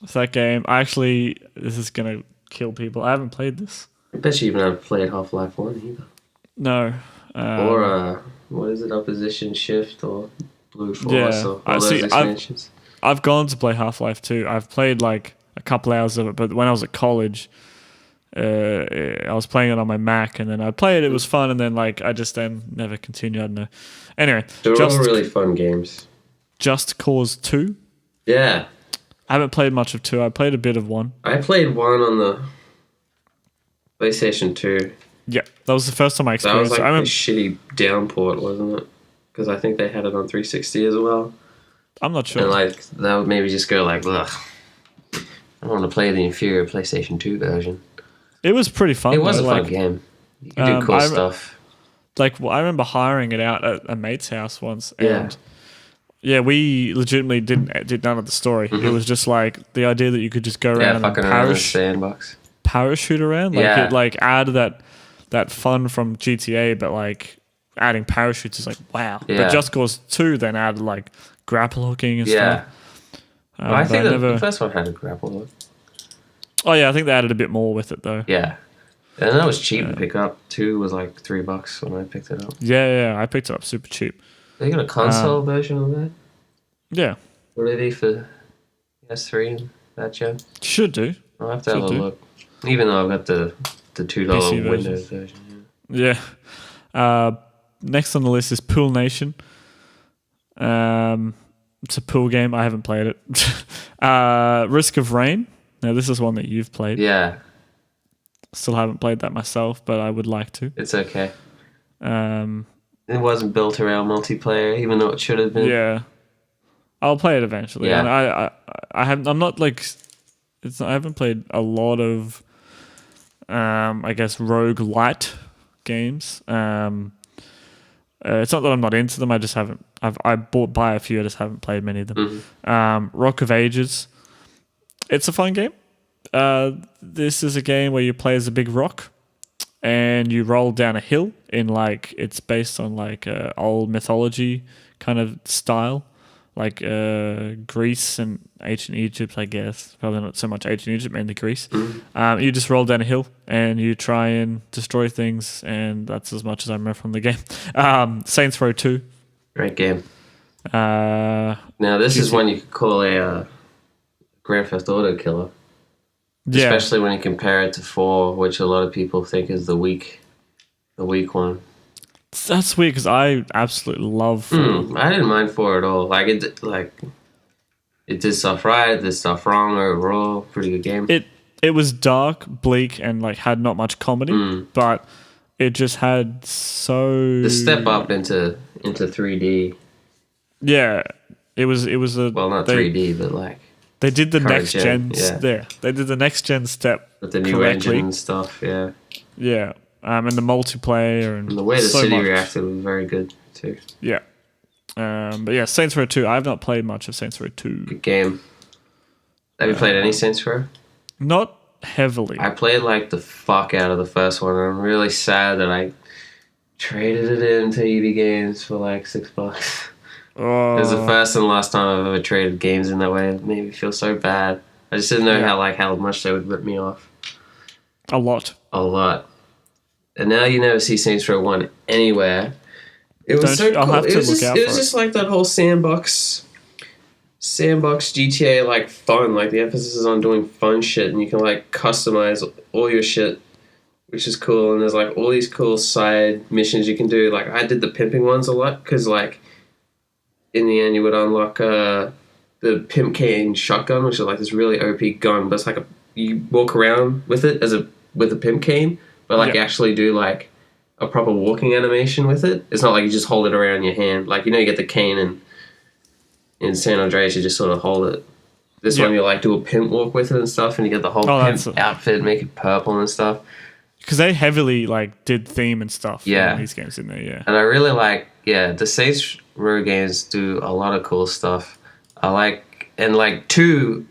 It's that game. This is going to kill people. I haven't played this. I bet you even haven't played Half-Life 1 either. No. Or, what is it, Opposition Shift or Blue Force or all those expansions? I've gone to play Half-Life 2. I've played like a couple hours of it, but when I was at college, I was playing it on my Mac, and then I played it. It was fun, and then like I just then never continued. I don't know. Anyway, they're all really fun games. Just Cause 2. Yeah, I haven't played much of 2. I played a bit of 1. I played 1 on the PlayStation 2. Yeah, that was the first time I experienced it. That was it. a shitty downport, wasn't it? Because I think they had it on 360 as well. I'm not sure. And like that would maybe just go like, ugh. I don't want to play the inferior PlayStation 2 version. It was pretty fun. It was a fun game. You could do cool stuff. Like, I remember hiring it out at a mate's house once, and we legitimately did none of the story. Mm-hmm. It was just like the idea that you could just go around and parachute around. Like it like added that fun from GTA, but like adding parachutes is like wow. Yeah. But Just Cause 2 then added like grapple hooking and stuff. Well, I think the first one had a grapple hook. Oh yeah, I think they added a bit more with it though. Yeah. And that was cheap to pick up. 2 was like $3 when I picked it up. Yeah, I picked it up super cheap. They got a console version of that? Yeah. What are they for PS3 and that gen? Should do. I'll have to have a look. Even though I've got the $2 Windows version. Yeah. Next on the list is Pool Nation. It's a pool game. I haven't played it. Risk of Rain. Now, this is one that you've played. Yeah. Still haven't played that myself, but I would like to. It's okay. It wasn't built around multiplayer, even though it should have been. Yeah. I'll play it eventually. Yeah. And I haven't played a lot of I guess roguelite games. It's not that I'm not into them, I just haven't I bought by a few, I just haven't played many of them. Mm-hmm. Rock of Ages. It's a fun game. This is a game where you play as a big rock and you roll down a hill in like, it's based on like old mythology kind of style, like Greece and ancient Egypt, I guess. Probably not so much ancient Egypt, mainly Greece. Mm-hmm. You just roll down a hill and you try and destroy things, and that's as much as I remember from the game. Saints Row 2. Great game. Now this is one you could call a Grand Theft Auto killer. Yeah. Especially when you compare it to 4, which a lot of people think is the weak one. That's weird because I absolutely love 4. I didn't mind 4 at all. It did stuff right, it did stuff wrong overall. Pretty good game. It was dark, bleak, and like had not much comedy, but it just had the step up into 3D. Yeah, it was a not 3D, but like. They did the next gen. Yeah, they did the next gen step with the new engine and stuff. Yeah, yeah, and the multiplayer and the way the city reacted was very good too. Yeah, but yeah, Saints Row 2. I've not played much of Saints Row 2. Good game. Have you played any Saints Row? Not heavily. I played like the fuck out of the first one, and I'm really sad that I traded it into EB Games for like $6. It was the first and last time I've ever traded games in that way. It made me feel so bad. I just didn't know how much they would rip me off. A lot. And now you never see Saints Row 1 anywhere. It was so cool. It was just like that whole sandbox GTA like fun. Like the emphasis is on doing fun shit, and you can like customize all your shit, which is cool. And there's like all these cool side missions you can do. Like I did the pimping ones a lot because like. In the end, you would unlock the Pimp Cane shotgun, which is like this really OP gun, but it's like you walk around with it with a Pimp Cane, but like you actually do like a proper walking animation with it. It's not like you just hold it around your hand. Like, you know, you get the cane and in San Andreas, you just sort of hold it. This one, you like do a pimp walk with it and stuff, and you get the whole pimp outfit, make it purple and stuff. Because they heavily like did theme and stuff. In these games in there, And I really like, the Saints Row games do a lot of cool stuff. I like, and like 2,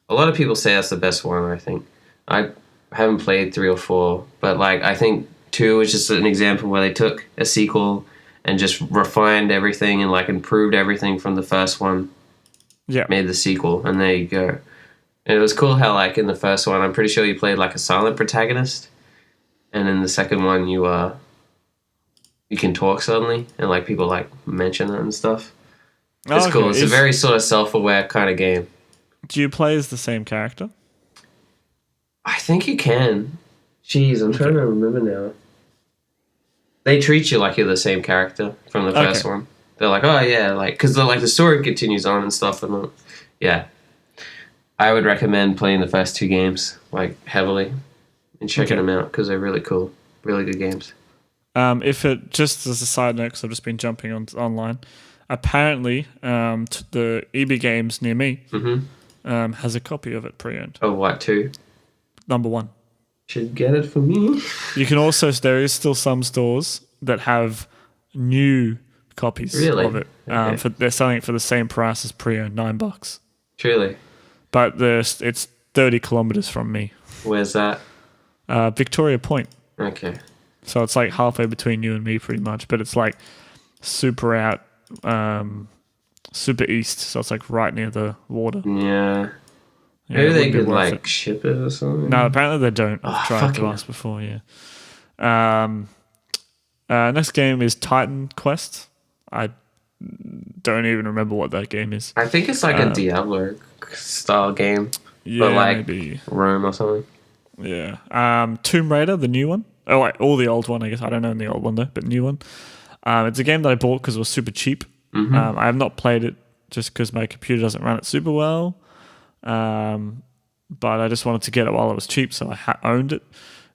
a lot of people say that's the best one. I think I haven't played 3 or 4, but like I think 2 is just an example where they took a sequel and just refined everything and like improved everything from the first one. Yeah, made the sequel, and there you go. And it was cool how like in the first one, I'm pretty sure you played like a silent protagonist. And in the second one, you can talk suddenly, and like people like mention it and stuff. It's cool. It's a very sort of self-aware kind of game. Do you play as the same character? I think you can. Jeez, I'm trying to remember now. They treat you like you're the same character from the first one. They're like, oh yeah, like because the story continues on and stuff, and I would recommend playing the first 2 games like heavily. and checking them out because they're really cool, really good games. If it just as a side note, because I've just been jumping online, apparently the EB Games near me has a copy of it pre-owned. Oh, what, 2? Number 1. Should get it for me. You can also, there is still some stores that have new copies of it. Okay. They're selling it for the same price as pre-owned, $9. Truly. But it's 30 kilometers from me. Where's that? Victoria Point. Okay. So it's like halfway between you and me pretty much, but it's like super out, super east. So it's like right near the water. Yeah. Maybe they could like ship it or something. No, apparently they don't. I've tried to ask before, next game is Titan Quest. I don't even remember what that game is. I think it's like a Diablo style game. Yeah, but like maybe Rome or something. Yeah. Tomb Raider, the new one. Oh, wait, or the old one, I guess. I don't know the old one though, but new one. It's a game that I bought because it was super cheap. I have not played it just because my computer doesn't run it super well. But I just wanted to get it while it was cheap, so I owned it.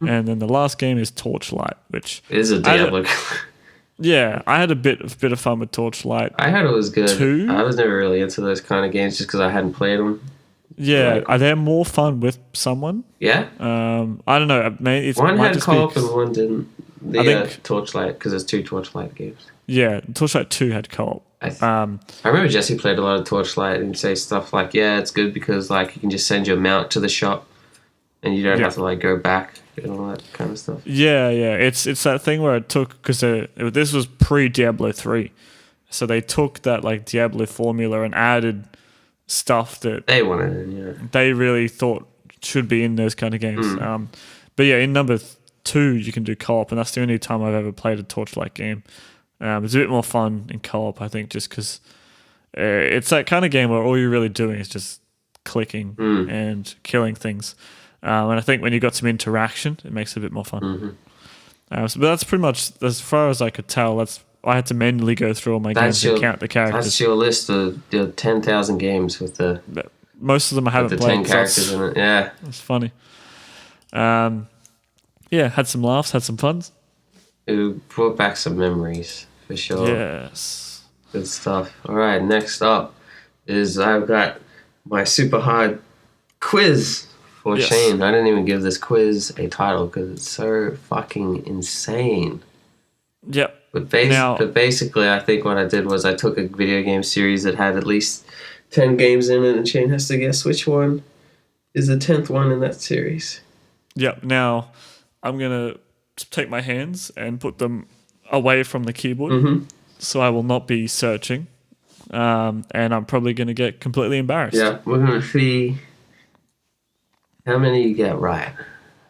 And then the last game is Torchlight, which is a Diablo. I had a bit of fun with Torchlight. I heard it was good. 2? I was never really into those kind of games just because I hadn't played them. Yeah, are they more fun with someone? Yeah. I don't know. One had co-op and one didn't. I think Torchlight, because there's 2 Torchlight games. Yeah, Torchlight 2 had co-op. I remember Jesse played a lot of Torchlight and say stuff like, "Yeah, it's good because like you can just send your mount to the shop, and you don't have to like go back and all that kind of stuff." Yeah. It's that thing where it took because this was pre Diablo 3, so they took that like Diablo formula and added stuff that they wanted. They really thought should be in those kind of games. But yeah, in number 2 you can do co-op, and that's the only time I've ever played a Torchlight game. It's a bit more fun in co-op, I think, just because it's that kind of game where all you're really doing is just clicking and killing things. And I think when you got some interaction, it makes it a bit more fun. But that's pretty much, as far as I could tell, I had to manually go through all my games and count the characters. That's your list of 10,000 games with the... Most of them I haven't played. 10 characters in it, yeah. It's funny. Had some laughs, had some fun. It brought back some memories. For sure. Yes. Good stuff. All right, next up is I've got my super hard quiz for Shane. I didn't even give this quiz a title because it's so fucking insane. Yep. But basically, I think what I did was I took a video game series that had at least 10 games in it, and Shane has to guess which one is the 10th one in that series. Yep. Now, I'm going to take my hands and put them away from the keyboard, so I will not be searching, and I'm probably going to get completely embarrassed. Yeah, we're going to see how many you get right.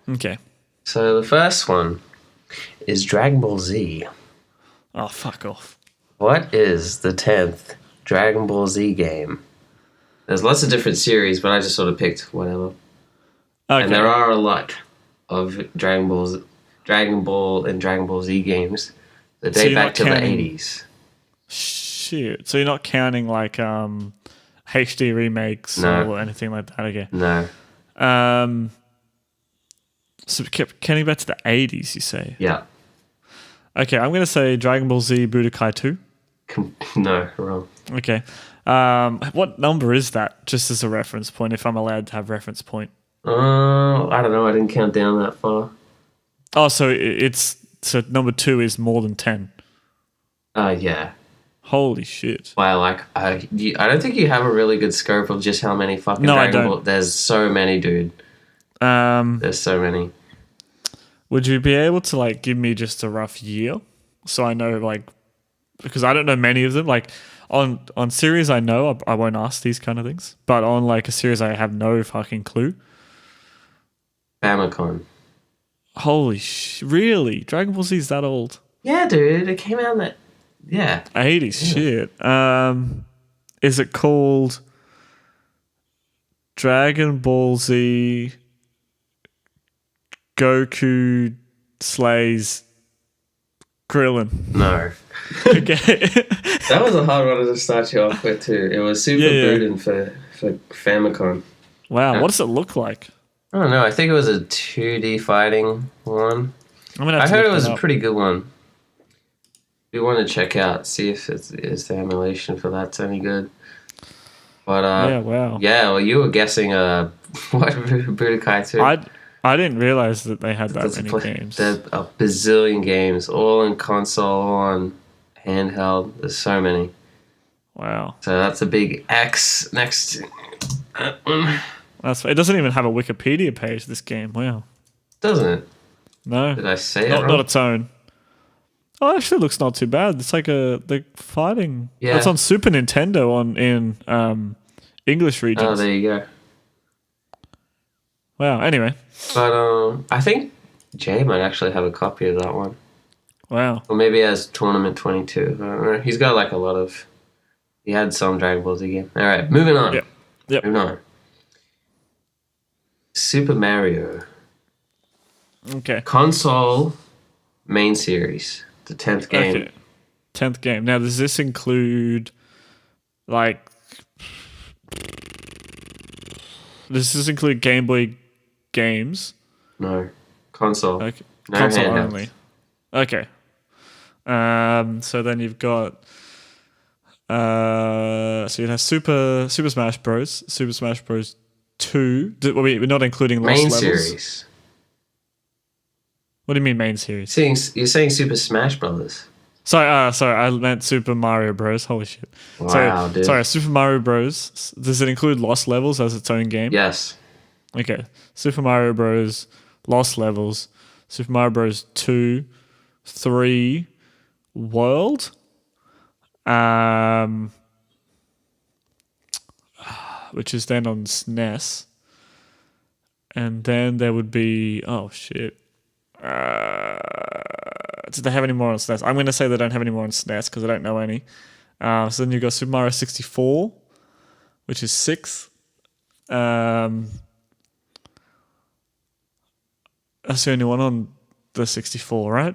Okay. So the first one is Dragon Ball Z. Oh, fuck off. What is the 10th Dragon Ball Z game? There's lots of different series, but I just sort of picked whatever. Okay. And there are a lot of Dragon Ball and Dragon Ball Z games that date back to the 80s. Shit. So you're not counting like HD remakes or anything like that again? No. So kept counting back to the 80s, you say? Yeah. Okay, I'm going to say Dragon Ball Z Budokai 2. No, wrong. Okay. What number is that, just as a reference point, if I'm allowed to have reference point? I don't know. I didn't count down that far. Oh, so so number 2 is more than 10. Yeah. Holy shit. Well, like, I don't think you have a really good scope of just how many fucking Dragon Ball... There's so many, dude. There's so many. Would you be able to, like, give me just a rough year? So I know, like... Because I don't know many of them. Like, on series I know, I won't ask these kind of things. But on, like, a series I have no fucking clue. Famicom. Holy really? Dragon Ball Z is that old? Yeah, dude. It came out in that... Yeah. 80s shit. Is it called Dragon Ball Z Goku Slays Krillin? No. Okay. That was a hard one to start you off with too. It was Super Butoden for Famicom. Wow, what does it look like? I don't know. I think it was a 2D fighting one. I heard it was a pretty good one. We want to check out, see if is the emulation for that's any good. But yeah, wow. Yeah, well, you were guessing what Budokai 2? I didn't realize that they had that many games. There's a bazillion games, all in console, all on handheld. There's so many. Wow. So that's a big X next to that one. It doesn't even have a Wikipedia page, this game. Wow. Doesn't it? No. Did I say it wrong? Not its own. Oh, it actually looks not too bad. It's like the fighting. Yeah. It's on Super Nintendo in English regions. Oh, there you go. Wow. Anyway. But I think Jay might actually have a copy of that one. Wow. Or maybe he has Tournament 22. I don't know. He's got like a lot of... He had some Dragon Ball Z game. All right, moving on. Yep. Moving on. Super Mario. Okay. Console main series. The 10th game. Okay. 10th game. Now, does this include, like... Does this include Game Boy games? No. Console. Okay. No console handhelds. only. Okay. So then you've got... so you have Super Smash Bros. Super Smash Bros. 2. We're not including Lost Main Levels. series. What do you mean main series? You're saying Super Smash Brothers. Sorry, I meant Super Mario Bros. Holy shit. Wow, dude. Sorry, Super Mario Bros. Does it include Lost Levels as its own game? Yes. Okay. Super Mario Bros. Lost Levels. Super Mario Bros. 2, 3, World. Which is then on SNES. And then there would be... Oh, shit. Do they have any more on SNES? I'm going to say they don't have any more on SNES because I don't know any. So then you've got Super Mario 64, which is 6th. That's the only one on the 64, right?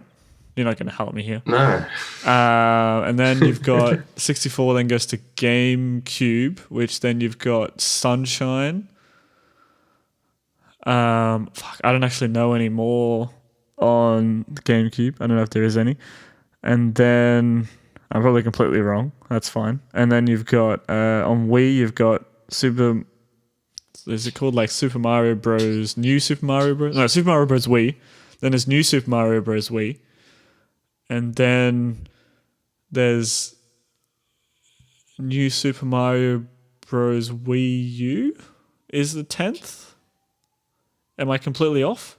You're not going to help me here. No. And then you've got 64, then goes to GameCube, which then you've got Sunshine. I don't actually know any more on GameCube. I don't know if there is any. And then I'm probably completely wrong. That's fine. And then you've got on Wii, you've got Super. Is it called like Super Mario Bros. New Super Mario Bros? No, Super Mario Bros. Wii. Then there's New Super Mario Bros. Wii. And then there's New Super Mario Bros. Wii U is the 10th. Am I completely off?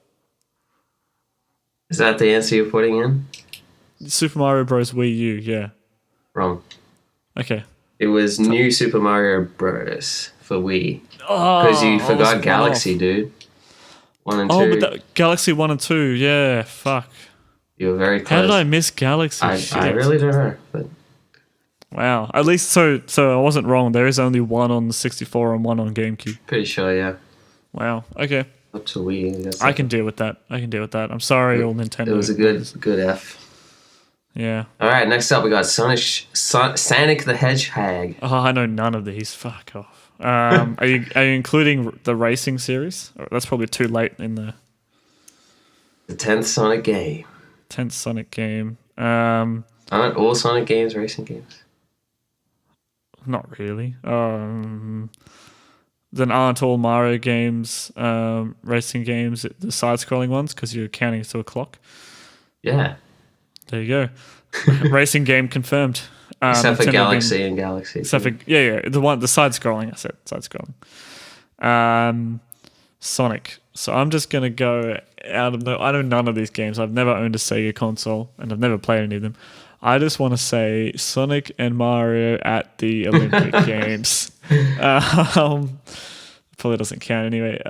Is that the answer you're putting in? Super Mario Bros. Wii U, yeah. Wrong. Okay. It was New Super Mario Bros. For Wii. Because you forgot Galaxy, dude. 1 and 2. Oh, but Galaxy 1 and 2, yeah, fuck. You were very close. How did I miss Galaxy? I really don't know. But... Wow. At least, so I wasn't wrong. There is only one on the 64 and one on GameCube. Pretty sure, yeah. Wow, okay. Up to Wii. I can deal with that. I'm sorry, all Nintendo. It was a good F. Yeah. All right, next up we got Sonic the Hedgehog. Oh, I know none of these. Fuck off. Are you including the racing series? That's probably too late in the 10th Sonic game. 10th Sonic game. Aren't all Sonic games racing games? Not really. Then aren't all Mario games racing games the side-scrolling ones because you're counting to a clock? Yeah. There you go. Racing game confirmed. Except for Galaxy and Galaxy. Except for the side-scrolling. I said side-scrolling. Sonic. So I'm just gonna go out of I know none of these games. I've never owned a Sega console and I've never played any of them. I just want to say Sonic and Mario at the Olympic Games. Probably doesn't count anyway.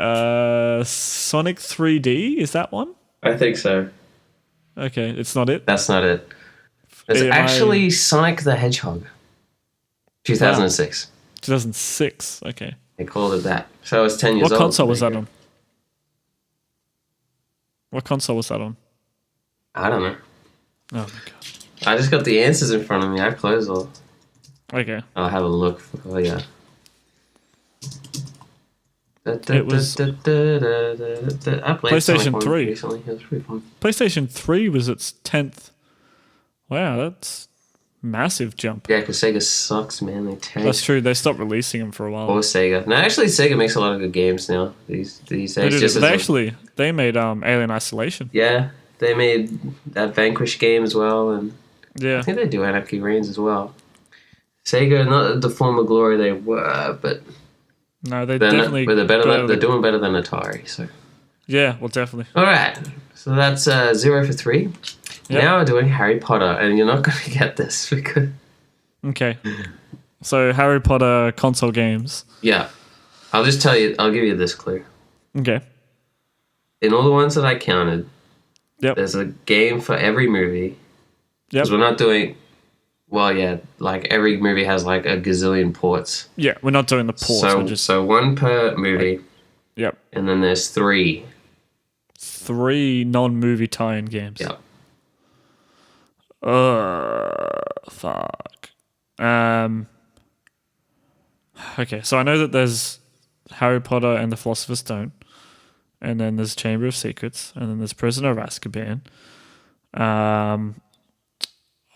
Sonic 3D, is that one? I think so. Okay, it's not it? That's not it. It's actually Sonic the Hedgehog. 2006. 2006, okay. They called it that. So I was 10 years old. What console was that on? What console was that on? I don't know. Oh my god. I just got the answers in front of me. I closed all. Okay. I'll have a look. Oh, yeah. It was I played PlayStation Sonic 3 recently. It was pretty fun. PlayStation 3 was its 10th. Wow, that's massive jump. Yeah, because Sega sucks, man. They tank. That's true. They stopped releasing them for a while. Or Sega. No, actually, Sega makes a lot of good games now. These days. They made Alien Isolation. Yeah, they made that Vanquish game as well, and yeah, I think they do Anarchy Reigns as well. Sega, not the former glory they were, but no, they're definitely. They're better. They're doing better than Atari. So yeah, well, definitely. All right, so that's 0 for 3. Yep. Now we're doing Harry Potter, and you're not going to get this because. Okay, so Harry Potter console games. Yeah, I'll just tell you. I'll give you this clue. Okay. In all the ones that I counted, there's a game for every movie. Because we're not doing. Well, yeah, like every movie has like a gazillion ports. Yeah, we're not doing the ports. So one per movie. Yep. And then there's 3. 3 non-movie tie-in games. Yep. Fuck. Okay, so I know that there's Harry Potter and the Philosopher's Stone, and then there's Chamber of Secrets, and then there's Prisoner of Azkaban.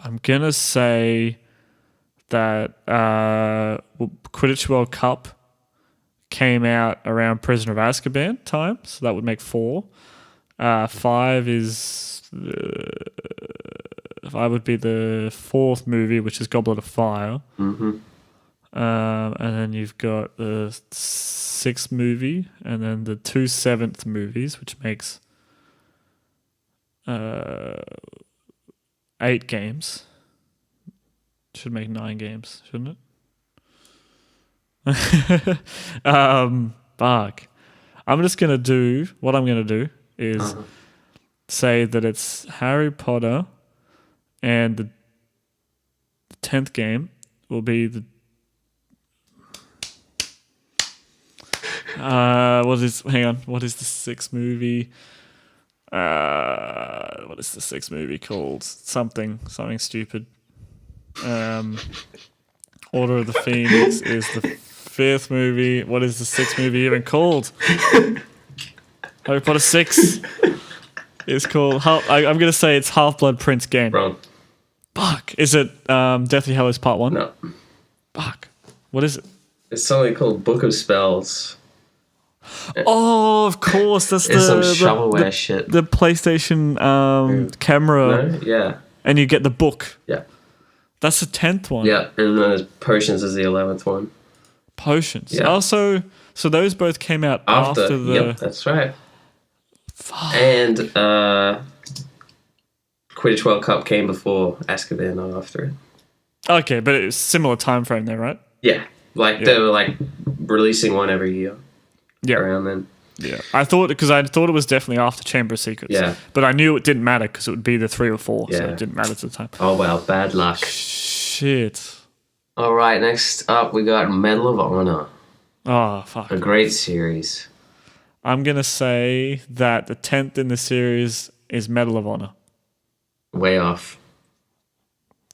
I'm gonna say that Quidditch World Cup came out around Prisoner of Azkaban time, so that would make 4. 5 would be the 4th movie, which is Goblet of Fire. Mm-hmm. And then you've got the 6th movie, and then the 2 7th movies, which makes 8 games. Should make 9 games, shouldn't it? Fuck. I'm just gonna do what I'm gonna do is say that it's Harry Potter, and the 10th game will be the what is the 6th movie? What is the 6th movie called? Something stupid. Order of the Phoenix is the 5th movie. What is the 6th movie even called? Harry Potter 6 is called. I'm going to say it's HalfBlood Prince game. Wrong. Fuck. Is it Deathly Hallows Part 1? No. Fuck. What is it? It's something called Book of Spells. Oh, of course. That's it's some shovelware shit. The PlayStation camera. No? Yeah. And you get the book. Yeah. That's the 10th one. Yeah, and then there's Potions is the 11th one. Potions. Yeah. Also, so those both came out after the... Yep, that's right. Fuck. And Quidditch World Cup came before Azkaban, not after it. Okay, but it's similar time frame there, right? Yeah. They were like releasing one every year. Yeah. Around then. Yeah. I thought it was definitely after Chamber of Secrets. Yeah. But I knew it didn't matter because it would be the 3 or 4, so it didn't matter at the time. Oh, well, bad luck. Shit. All right, next up we got Medal of Honor. Oh, fuck. A great series. I'm going to say that the 10th in the series is Medal of Honor. Way off.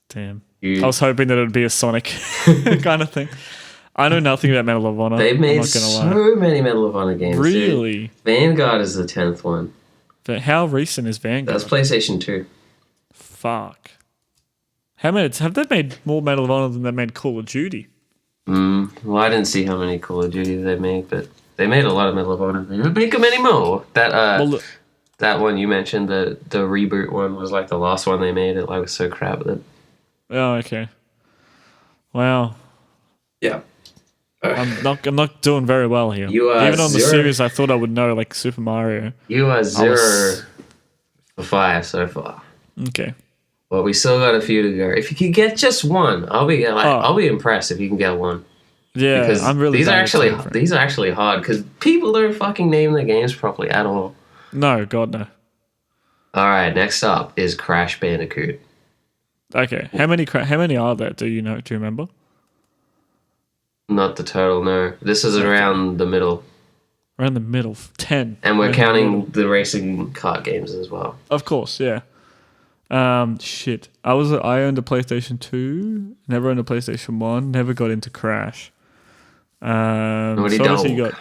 Damn. I was hoping that it would be a Sonic kind of thing. I know nothing about Medal of Honor. They've made so many Medal of Honor games. Really? Dude. Vanguard is the 10th one. But how recent is Vanguard? That's PlayStation 2. Fuck. How many have they made more Medal of Honor than they made Call of Duty? Well, I didn't see how many Call of Duty they made, but they made a lot of Medal of Honor. They don't make them anymore. That one you mentioned, the reboot one, was like the last one they made. It was so crap that. Oh, okay. Wow. Yeah. I'm not doing very well here. Even on the series, I thought I would know, like Super Mario. You are 0 for 5 so far. Okay. Well, we still got a few to go. If you can get just one, I'll be impressed if you can get one. Yeah, because I'm really. These are actually hard because people don't fucking name their games properly at all. No, God no. All right, next up is Crash Bandicoot. Okay, how many are there? Do you know? Do you remember? Not the total, no. This is around the middle. Around the middle, 10. And we're counting the racing kart games as well. Of course, yeah. Shit. I owned a PlayStation 2, never owned a PlayStation 1, never got into Crash. So obviously you got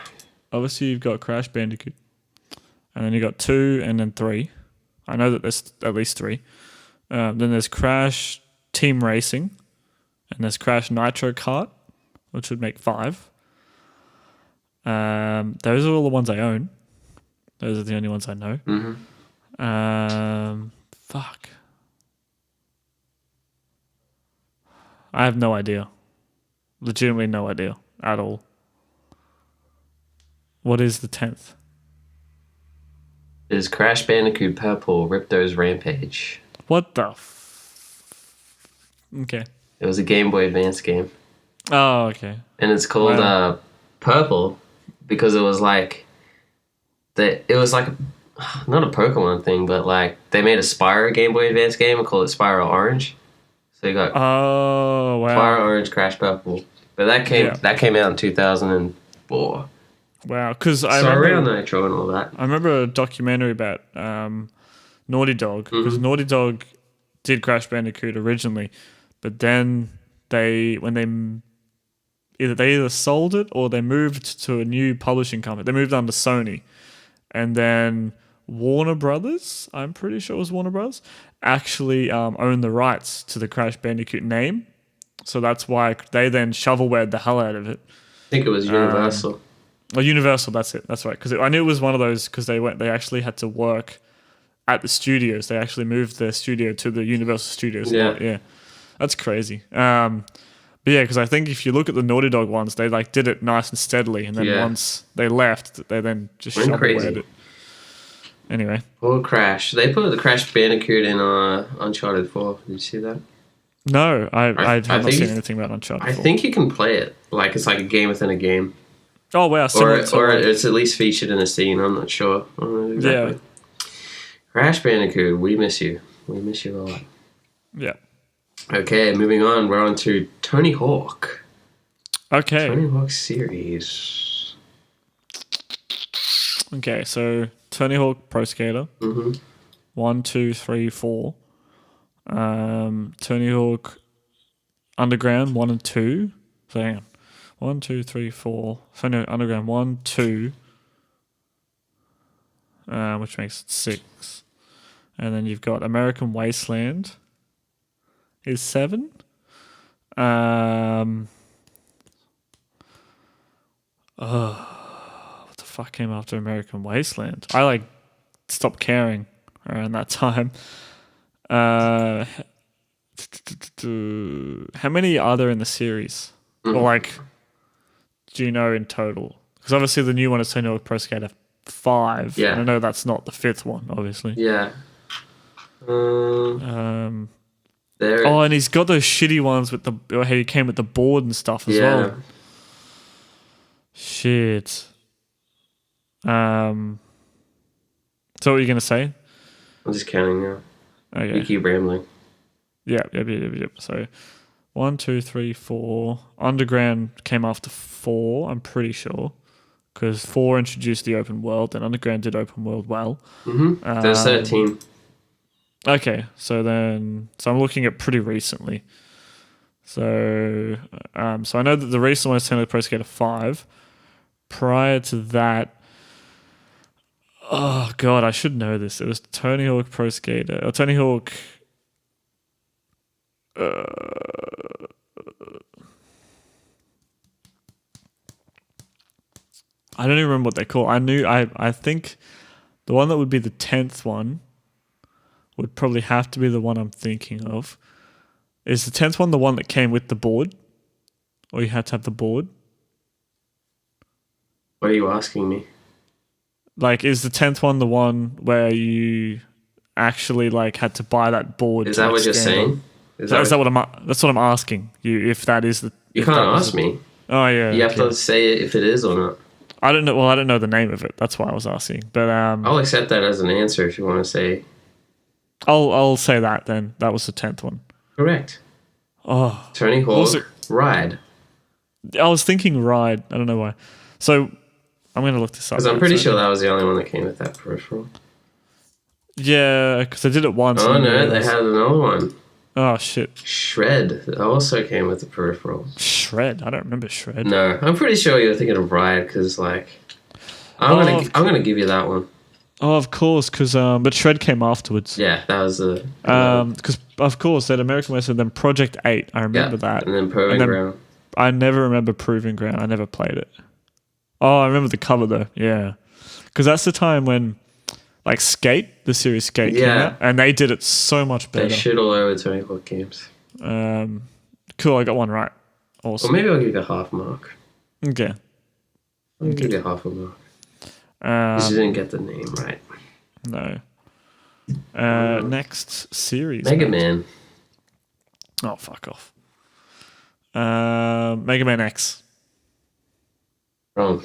obviously you've got Crash Bandicoot, and then you got 2, and then 3. I know that there's at least 3. Then there's Crash Team Racing, and there's Crash Nitro Kart, which would make 5. Those are all the ones I own. Those are the only ones I know. Fuck. I have no idea. Legitimately no idea at all. What is the 10th? It is Crash Bandicoot Purple Ripto's Rampage. What the Okay. It was a Game Boy Advance game. Oh, okay. And it's called Purple because it was like... It was like... Not a Pokemon thing, but like they made a Spyro Game Boy Advance game and called it Spyro Orange. So you got Spyro Orange, Crash Purple. But that came out in 2004. Wow, because around Nitro and all that. I remember a documentary about Naughty Dog, because Naughty Dog did Crash Bandicoot originally, but then they either sold it or they moved to a new publishing company. They moved on to Sony, and then Warner Brothers, I'm pretty sure it was Warner Brothers, actually owned the rights to the Crash Bandicoot name. So that's why they then shovelwared the hell out of it. I think it was Universal. Universal, that's it. That's right. Because I knew it was one of those because they actually had to work at the studios. They actually moved their studio to the Universal Studios. Yeah. That's crazy. But yeah, because I think if you look at the Naughty Dog ones, they like did it nice and steadily, and then once they left, they then just shovelwared it. Anyway. Or Crash. They put the Crash Bandicoot in Uncharted 4. Did you see that? No, I have not seen anything about Uncharted 4. I think you can play it. Like it's like a game within a game. Oh, wow. Or it's at least featured in a scene. I'm not sure. I don't know exactly. Yeah. Crash Bandicoot, we miss you. We miss you a lot. Yeah. Okay, moving on. We're on to Tony Hawk. Okay. Tony Hawk series. Okay, so Tony Hawk Pro Skater. 1, 2, 3, 4. Tony Hawk Underground 1 and 2. So hang on. 1, 2, 3, 4. So no, Underground 1, 2. Which makes it 6. And then you've got American Wasteland is 7. What the fuck came after American Wasteland? I like stopped caring around that time. How many are there in the series? Or like, do you know in total? Because obviously the new one is Tony Hawk Pro Skater 5. Yeah. And I know that's not the 5th one, obviously. Yeah. And he's got those shitty ones with he came with the board and stuff as well. Shit. So what are you going to say? I'm just counting now. Okay. You keep rambling. Yep. So 1, 2, 3, 4. Underground came after 4, I'm pretty sure. Because 4 introduced the open world, and Underground did open world well. There's 13. Okay, so I'm looking at pretty recently. So I know that the recent one is Tony Hawk Pro Skater 5. Prior to that, oh god, I should know this. It was Tony Hawk Pro Skater, or Tony Hawk. I don't even remember what they call. I think the one that would be the 10th one would probably have to be the one I'm thinking of. Is the 10th one the one that came with the board? Or you had to have the board? What are you asking me? Like, is the 10th one the one where you actually like had to buy that board? Is that what you're saying? That's what I'm asking you, if that is the... You can't ask me. Oh, yeah. You have to say if it is or not. I don't know. Well, I don't know the name of it. That's why I was asking. But I'll accept that as an answer if you want to say... I'll say that then. That was the 10th one. Correct. Oh. Tony Hawk Ride. I was thinking Ride. I don't know why. So I'm going to look this up. Because I'm pretty sure that was the only one that came with that peripheral. Yeah, because I did it once. Oh, no, they had another one. Oh, shit. Shred also came with the peripheral. Shred? I don't remember Shred. No, I'm pretty sure you're thinking of Ride because, like... I'm gonna give you that one. Oh, of course, because but Shred came afterwards. Yeah, that was because of course that American Wasteland, then Project 8. I remember that, and then Proving Ground. I never remember Proving Ground. I never played it. Oh, I remember the cover though. Yeah, because that's the time when like Skate, the series Skate, came out, and they did it so much better. They shit all over 24 games. Cool, I got one right. Awesome. Or maybe I'll give you a half mark. Okay. I'll give you half a mark. Because you didn't get the name right. No. Next series. Mega Man. Oh, fuck off. Mega Man X. Wrong.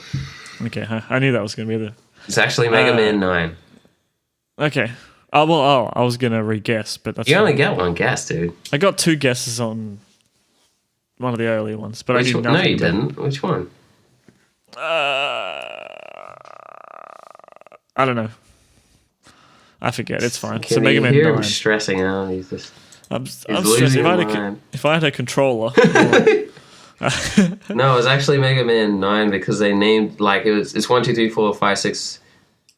Okay, I knew that was going to be the... It's actually Mega Man 9. Okay. I was going to re-guess, but that's... You only get one guess, dude. I got 2 guesses on one of the earlier ones, but I did nothing. No, you didn't. Which one? I don't know. I forget. It's fine. Can so Mega Man 9. Him stressing out. He's just... I'm stressing. If I had a controller... No, it was actually Mega Man 9 because they named, like, it's 1, 2, 3, 4, 5, 6,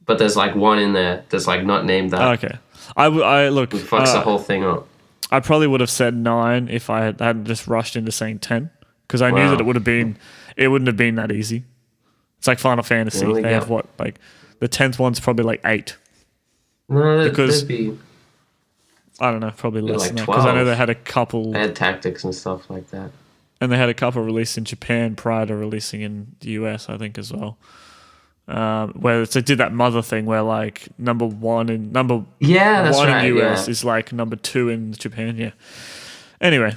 but there's, like, one in there that's, like, not named that. Okay. I look... It fucks the whole thing up. I probably would have said 9 if I hadn't just rushed into saying 10, because I knew that it wouldn't have been that easy. It's like Final Fantasy. They have what, like, the 10th one's probably like 8. No, that'd be... I don't know, probably less like than that, because I know they had a couple... They had tactics and stuff like that. And they had a couple released in Japan prior to releasing in the US, I think, as well. Where they did that mother thing where, like, number 1 in US is like number 2 in Japan. Yeah. Anyway.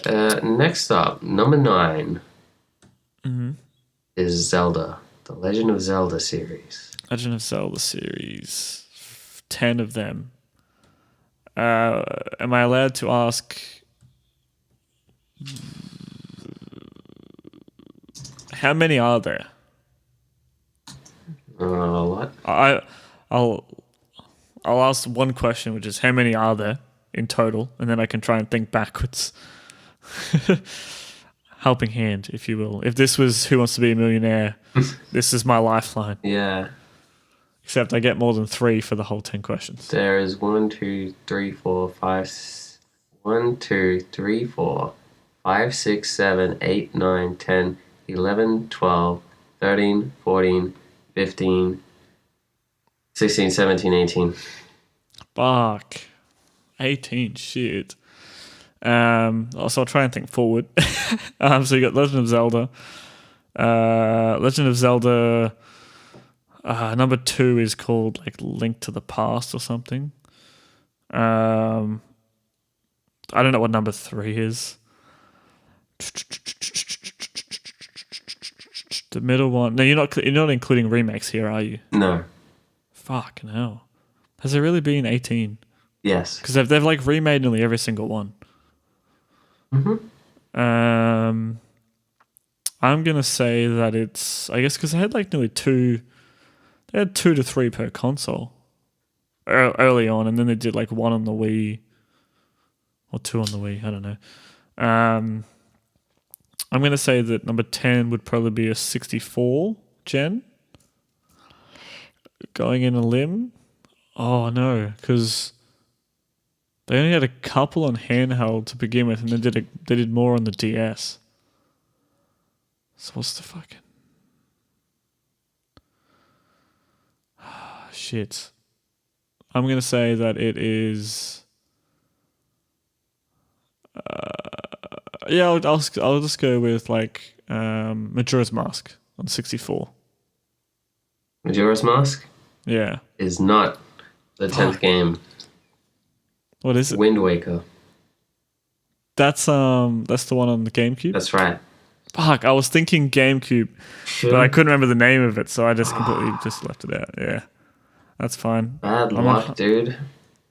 Next up, number 9 is Zelda, the Legend of Zelda series. Legend of Zelda series, 10 of them. Am I allowed to ask? How many are there? A lot. I'll ask one question, which is how many are there in total, and then I can try and think backwards. Helping hand, if you will. If this was Who Wants to Be a Millionaire, this is my lifeline. Yeah. Except I get more than 3 for the whole 10 questions. There is 1, 2, 3, 4, 5, 1, 2, 3, 4, 5, 6, 7, 8, 9, 10, 11, 12, 13, 14, 15, 16, 17, 18. Fuck. 18, shit. Also, I'll try and think forward. So you got Legend of Zelda. Legend of Zelda... number 2 is called like Link to the Past or something. I don't know what number 3 is. The middle one. No, you're not including remakes here, are you? No. Fucking hell. Has there really been 18? Yes. Because they've like remade nearly every single one. I'm gonna say that it's, I guess, because they had like nearly 2. They had 2 to 3 per console early on, and then they did like 1 on the Wii or 2 on the Wii. I don't know. I'm going to say that number 10 would probably be a 64 gen. Going in a limb. Oh no, because they only had a couple on handheld to begin with, and they did more on the DS. So what's the fucking... Shit. I'm going to say that it is... I'll just go with like Majora's Mask on 64. Majora's Mask? Yeah. Is not the 10th game. What is it? Wind Waker. That's the one on the GameCube? That's right. Fuck, I was thinking GameCube, but I couldn't remember the name of it, so I just completely just left it out. Yeah. That's fine. Bad luck, dude.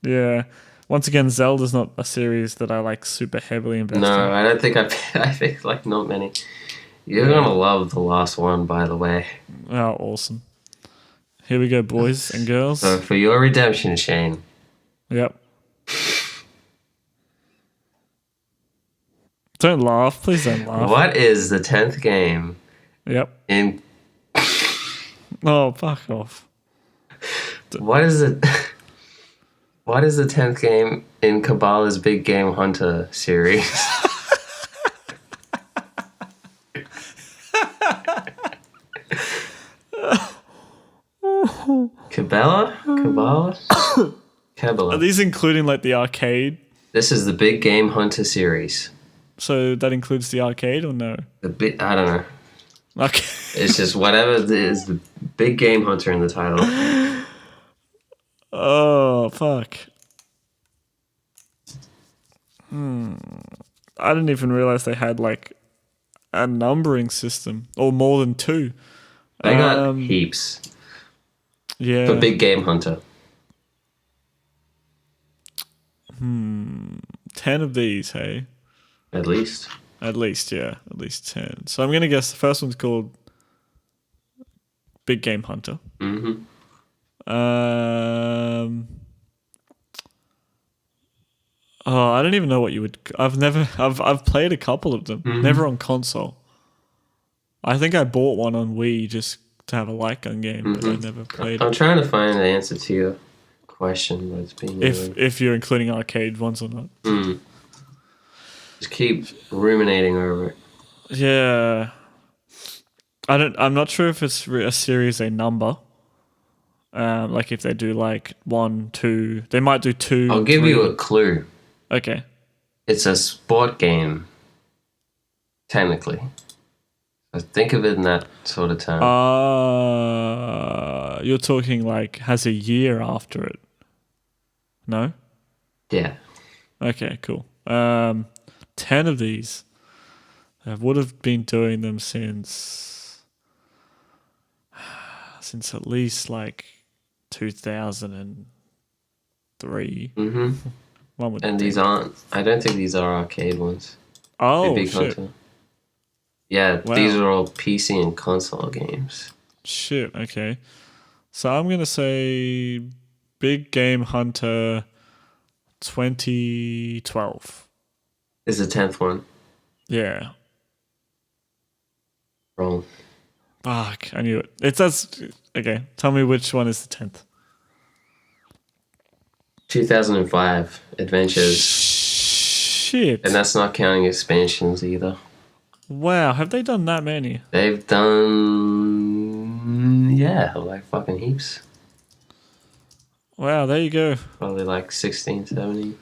Yeah. Once again, Zelda's not a series that I like super heavily invested in. No, I don't think I think like not many. You're gonna love the last one, by the way. Oh, awesome. Here we go, boys and girls. So for your redemption, Shane. Yep. Don't laugh. Please don't laugh. What is the 10th game? Yep. In Oh, fuck off. What is it? What is the 10th game in Kabbalah's Big Game Hunter series? Kabbalah? Kabbalah. Are these including like the arcade? This is the Big Game Hunter series. So that includes the arcade or no? I don't know. Okay. It's just whatever is the Big Game Hunter in the title. Oh, fuck. I didn't even realize they had like a numbering system or more than two. They got heaps. Yeah. For Big Game Hunter. 10 of these, hey? At least. At least, yeah. At least 10. So I'm going to guess the first one's called Big Game Hunter. Mm-hmm. Oh, I don't even know what you would... I've played a couple of them. Mm-hmm. Never on console. I think I bought one on Wii just to have a light gun game, but I never played I'm it. trying to find the answer to your question, but it's being... If you're including arcade ones or not. Just keep ruminating over it. Yeah. I'm not sure if it's a series they number. Like if they do like 1, 2, they might do 2. I'll give you a clue. Okay. It's a sport game, technically. So think of it in that sort of term. You're talking like has a year after it. No? Yeah. Okay, cool. 10 of these. I would have been doing them since at least like 2003. Mm-hmm. And these aren't... I don't think these are arcade ones. Oh, Big shit. Hunter. Yeah, Wow. These are all PC and console games. Shit, okay. So I'm going to say Big Game Hunter 2012. Is the 10th one. Yeah. Wrong. Fuck, I knew it. It says... Okay, tell me which one is the 10th. 2005 Adventures. Shit. And that's not counting expansions either. Wow, have they done that many? They've done... Yeah, like fucking heaps. Wow, there you go. Probably like 16, 17.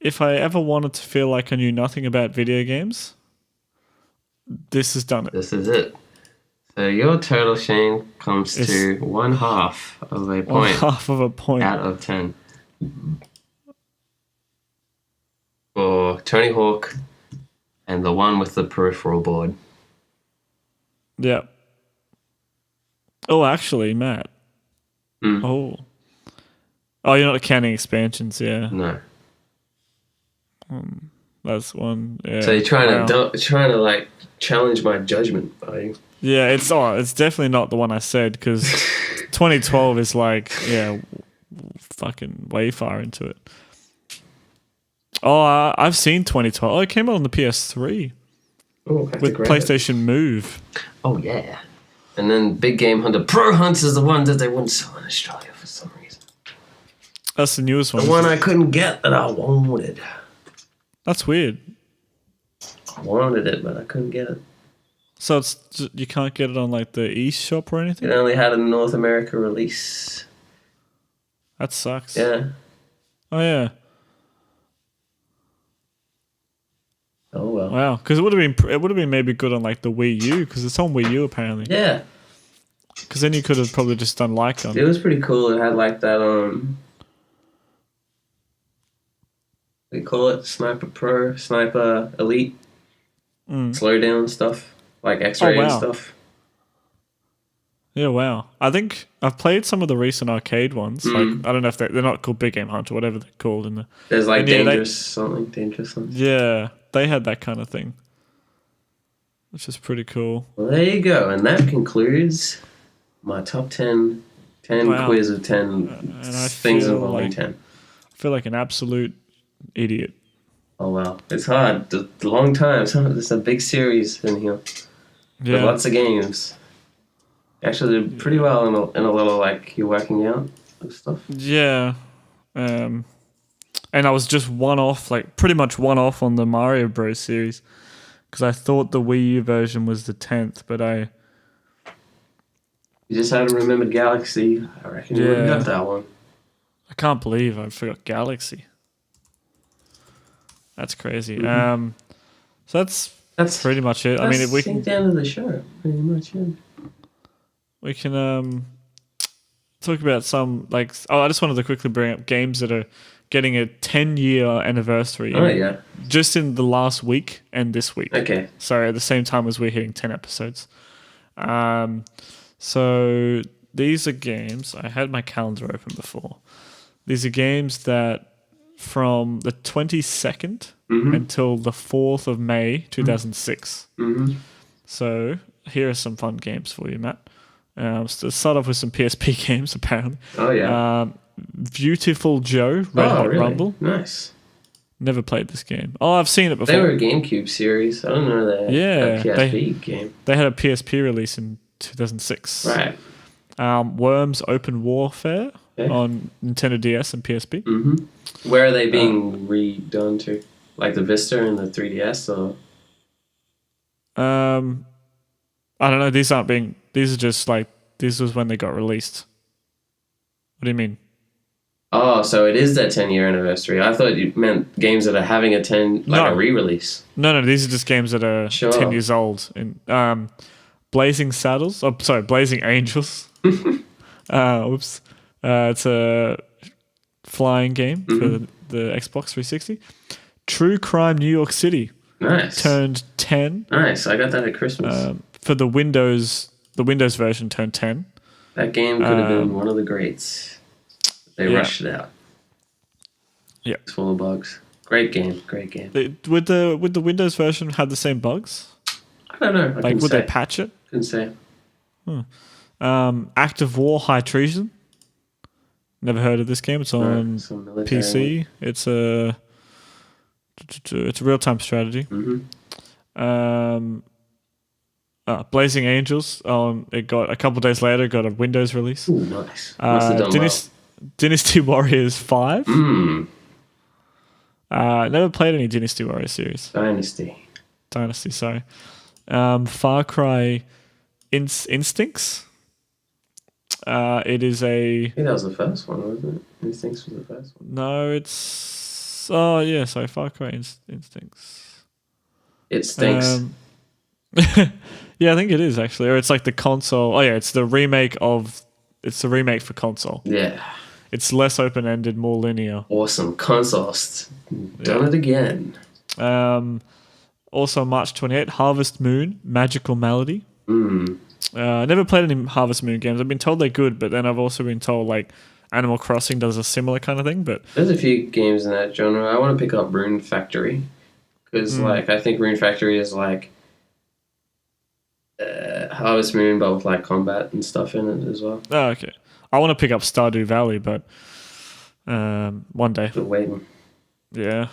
If I ever wanted to feel like I knew nothing about video games, this has done it. This is it. So your total, Shane, comes to 1/2 of a point. 1/2 of a point. Out of 10. For Tony Hawk and the one with the peripheral board. Yeah. Oh, actually, Matt. Oh, you're not counting expansions, yeah. No. That's one. Yeah. So you're trying to like challenge my judgment, are you? Yeah, it's definitely not the one I said because 2012 is like fucking way far into it. Oh, I've seen 2012. Oh, it came out on the PS3 with PlayStation Move. Oh yeah, and then Big Game Hunter Pro Hunt is the one that they wouldn't sell in Australia for some reason. That's the newest one. The one I couldn't get that I wanted. That's weird. I wanted it, but I couldn't get it. So you can't get it on like the eShop or anything? It only had a North America release. That sucks. Yeah. Oh yeah. Oh well. Wow, because it would have been maybe good on like the Wii U because it's on Wii U apparently. Yeah. Because then you could have probably just done like on. It was pretty cool. It had like that we call it Sniper Elite, slow down stuff like X-ray and stuff. Yeah, wow. I think I've played some of the recent arcade ones. Like I don't know if they're not called Big Game Hunter, whatever they're called in the. There's like dangerous something. Yeah, they had that kind of thing, which is pretty cool. Well, there you go, and that concludes my top 10 quiz of 10 things involving 10. I feel like an absolute idiot. Oh wow, it's hard. The long time. There's a big series in here. Yeah, with lots of games. Actually did pretty well in a little like you're working out and stuff. Yeah. And I was just pretty much one off on the Mario Bros. Series. Because I thought the Wii U version was the 10th, but You just hadn't remembered Galaxy. I reckon you would have got that one. I can't believe I forgot Galaxy. That's crazy. Mm-hmm. So that's pretty much it. I mean, if we can the end of the show, pretty much. Yeah. We can talk about some I just wanted to quickly bring up games that are getting a 10-year anniversary. Oh yeah. Just in the last week and this week. Okay. So at the same time as we're hitting 10 episodes. So these are games. I had my calendar open before. These are games that from the 22nd until the 4th of May 2006. Mm-hmm. So here are some fun games for you, Matt. So start off with some PSP games, apparently. Oh, yeah. Beautiful Joe, Red Hot really? Rumble. Nice. Never played this game. Oh, I've seen it before. They were a GameCube series. I don't know that. Yeah. A PSP game. They had a PSP release in 2006. Right. Worms Open Warfare on Nintendo DS and PSP. Mm-hmm. Where are they being redone to? Like the Vista and the 3DS, or? I don't know. These are just this was when they got released. What do you mean? Oh, so it is their 10-year anniversary. I thought you meant games that are having a a re-release. No, these are just games that are 10 years old. Blazing Saddles. Oh, sorry, Blazing Angels. Whoops. It's a flying game for the Xbox 360. True Crime New York City. Nice. Turned 10. Nice. I got that at Christmas. For the Windows version turned 10. That game could have been one of the greats. They rushed it out. Yeah. It's full of bugs. Great game. Would the Windows version have the same bugs? I don't know. Would they patch it? Couldn't say. Act of War High Treason. Never heard of this game. It's on PC. It's a real-time strategy. Blazing Angels. It got a couple of days later. Got a Windows release. Ooh, nice. Must have done well. Dynasty Warriors 5. Never played any Dynasty Warriors series. Dynasty. Sorry. Far Cry Instincts. It is I think that was the first one, wasn't it? Instincts was the first one. No, it's... Oh, yeah, sorry. Far Cry Instincts. It stinks. Yeah, I think it is, actually. Or it's like the console... Oh, yeah, it's the remake for console. Yeah. It's less open-ended, more linear. Awesome. Consoles. Done it again. Also, March 28th, Harvest Moon, Magical Melody. I never played any Harvest Moon games. I've been told they're good, but then I've also been told Animal Crossing does a similar kind of thing. But there's a few games in that genre. I want to pick up Rune Factory because I think Rune Factory is Harvest Moon, but with combat and stuff in it as well. Oh, okay. I want to pick up Stardew Valley, but one day. Still waiting. Yeah.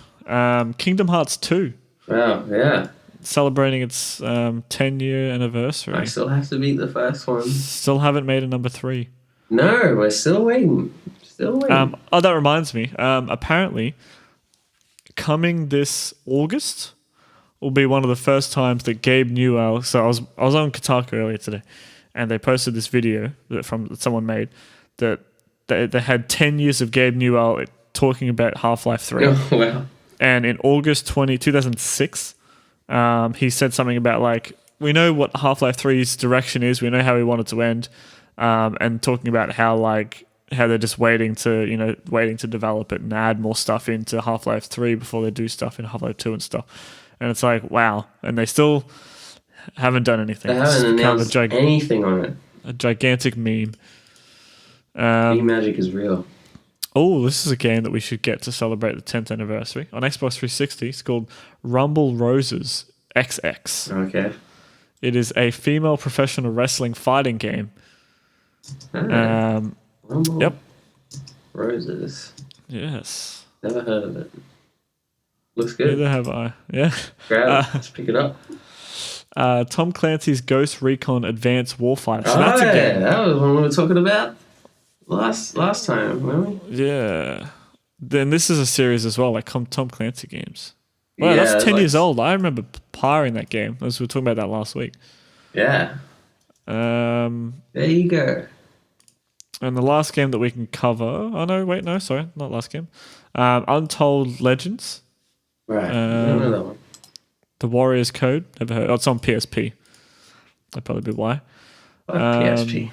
Kingdom Hearts 2. Wow, yeah. Celebrating its 10-year anniversary. I still have to beat the first one. Still haven't made a number 3. No, we're still waiting. That reminds me. Apparently, coming this August will be one of the first times that Gabe Newell... So I was on Kotaku earlier today, and they posted this video that someone made that they had 10 years of Gabe Newell talking about Half-Life 3. Oh, wow. And in August 2006, he said something about we know what Half-Life 3's direction is. We know how we want it to end, and talking about how they're just waiting to develop it and add more stuff into Half-Life 3 before they do stuff in Half-Life 2 and stuff. And it's wow, and they still haven't done anything. They haven't announced anything on it. A gigantic meme. Magic is real. Oh, this is a game that we should get to celebrate the 10th anniversary. On Xbox 360, it's called Rumble Roses XX. Okay. It is a female professional wrestling fighting game. Rumble Yep. Roses. Yes. Never heard of it. Looks good. Neither have I. Yeah. Grab it. Let's pick it up. Tom Clancy's Ghost Recon Advanced Warfighter. So that's a game. That was what we were talking about last time, weren't we? Yeah. Then this is a series as well, like Tom Clancy games. Wow, that's 10 years old. I remember piring that game. As we were talking about that last week. Yeah. There you go. And the last game that we can cover... Oh, no, wait, no, sorry. Not last game. Untold Legends. Right. I don't know that one. The Warriors Code. Never heard. Oh, it's on PSP. That'd probably be why. PSP.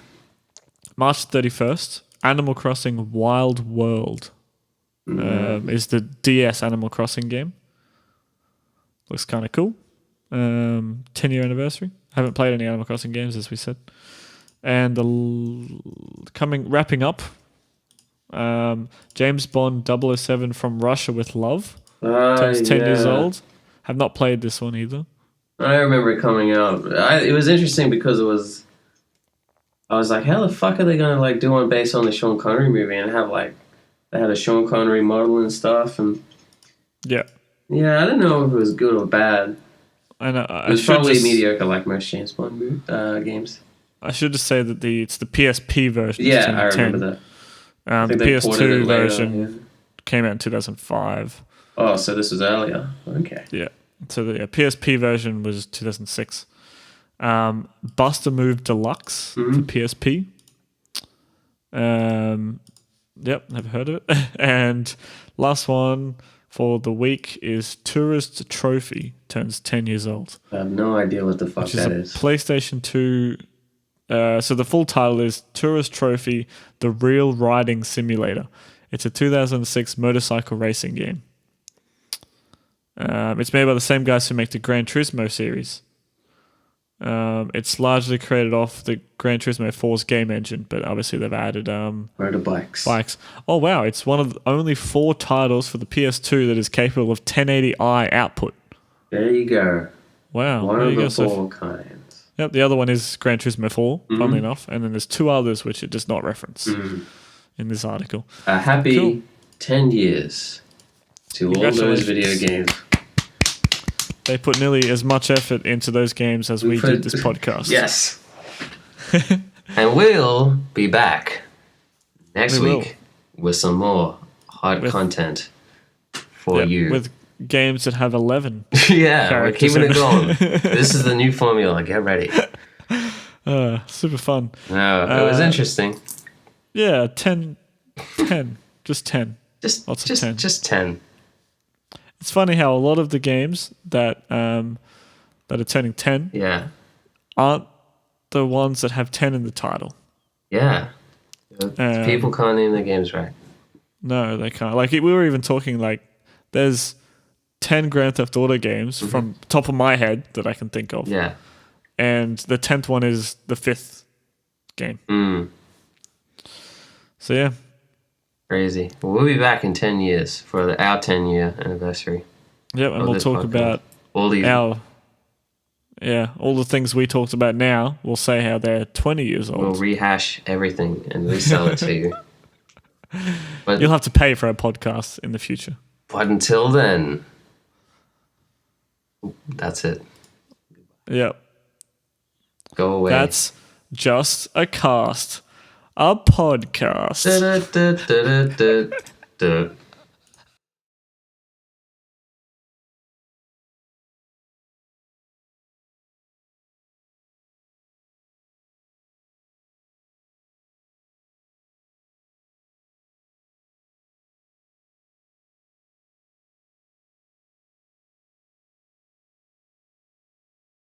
March 31st. Animal Crossing Wild World. Is the DS Animal Crossing game. Looks kind of cool. 10-year anniversary. Haven't played any Animal Crossing games, as we said. And wrapping up, James Bond 007 From Russia with Love. Turns 10 years old. Have not played this one either. I remember it coming out. It was interesting because I was like, how the fuck are they going to like do one based on the Sean Connery movie and have like, they had a Sean Connery model and stuff. And yeah, I don't know if it was good or bad. I know. It was probably mediocre like most James Bond games. I should just say that it's the PSP version. Yeah, I remember that. The PS2 version came out in 2005. Oh, so this was earlier. Okay. Yeah. So the PSP version was 2006. Buster Move Deluxe for PSP. Yep, never heard of it. And last one for the week is Tourist Trophy. Turns 10 years old. I have no idea what the fuck that is. PlayStation 2. So the full title is Tourist Trophy: The Real Riding Simulator. It's a 2006 motorcycle racing game. It's made by the same guys who make the Gran Turismo series. It's largely created off the Gran Turismo 4's game engine, but obviously they've added motorbikes. Bikes. Oh wow! It's one of the only 4 titles for the PS2 that is capable of 1080i output. There you go. Wow. One of the 4 kinds. Yep, the other one is Gran Turismo 4, funnily enough, and then there's 2 others which it does not reference in this article. A happy 10 years to all those video games. They put nearly as much effort into those games as we did this podcast. Yes. And we'll be back next week with some more hard content for you. With games that have 11. Yeah, we're keeping it going. This is the new formula. Get ready. Super fun. No, it was interesting. Yeah, 10. Just 10. Just 10. It's funny how a lot of the games that are turning 10 aren't the ones that have 10 in the title. Yeah. People can't name their games right. No, they can't. Like, we were even talking, like, there's 10 Grand Theft Auto games from top of my head that I can think of. Yeah. And the 10th one is the 5th game. So, yeah. Crazy. Well, we'll be back in 10 years for our 10-year anniversary. Yep, and we'll talk about all the things we talked about now. We'll say how they're 20 years old. We'll rehash everything and resell it to you. But you'll have to pay for our podcast in the future. But until then, that's it. Yep. Go away. That's just a cast. A podcast.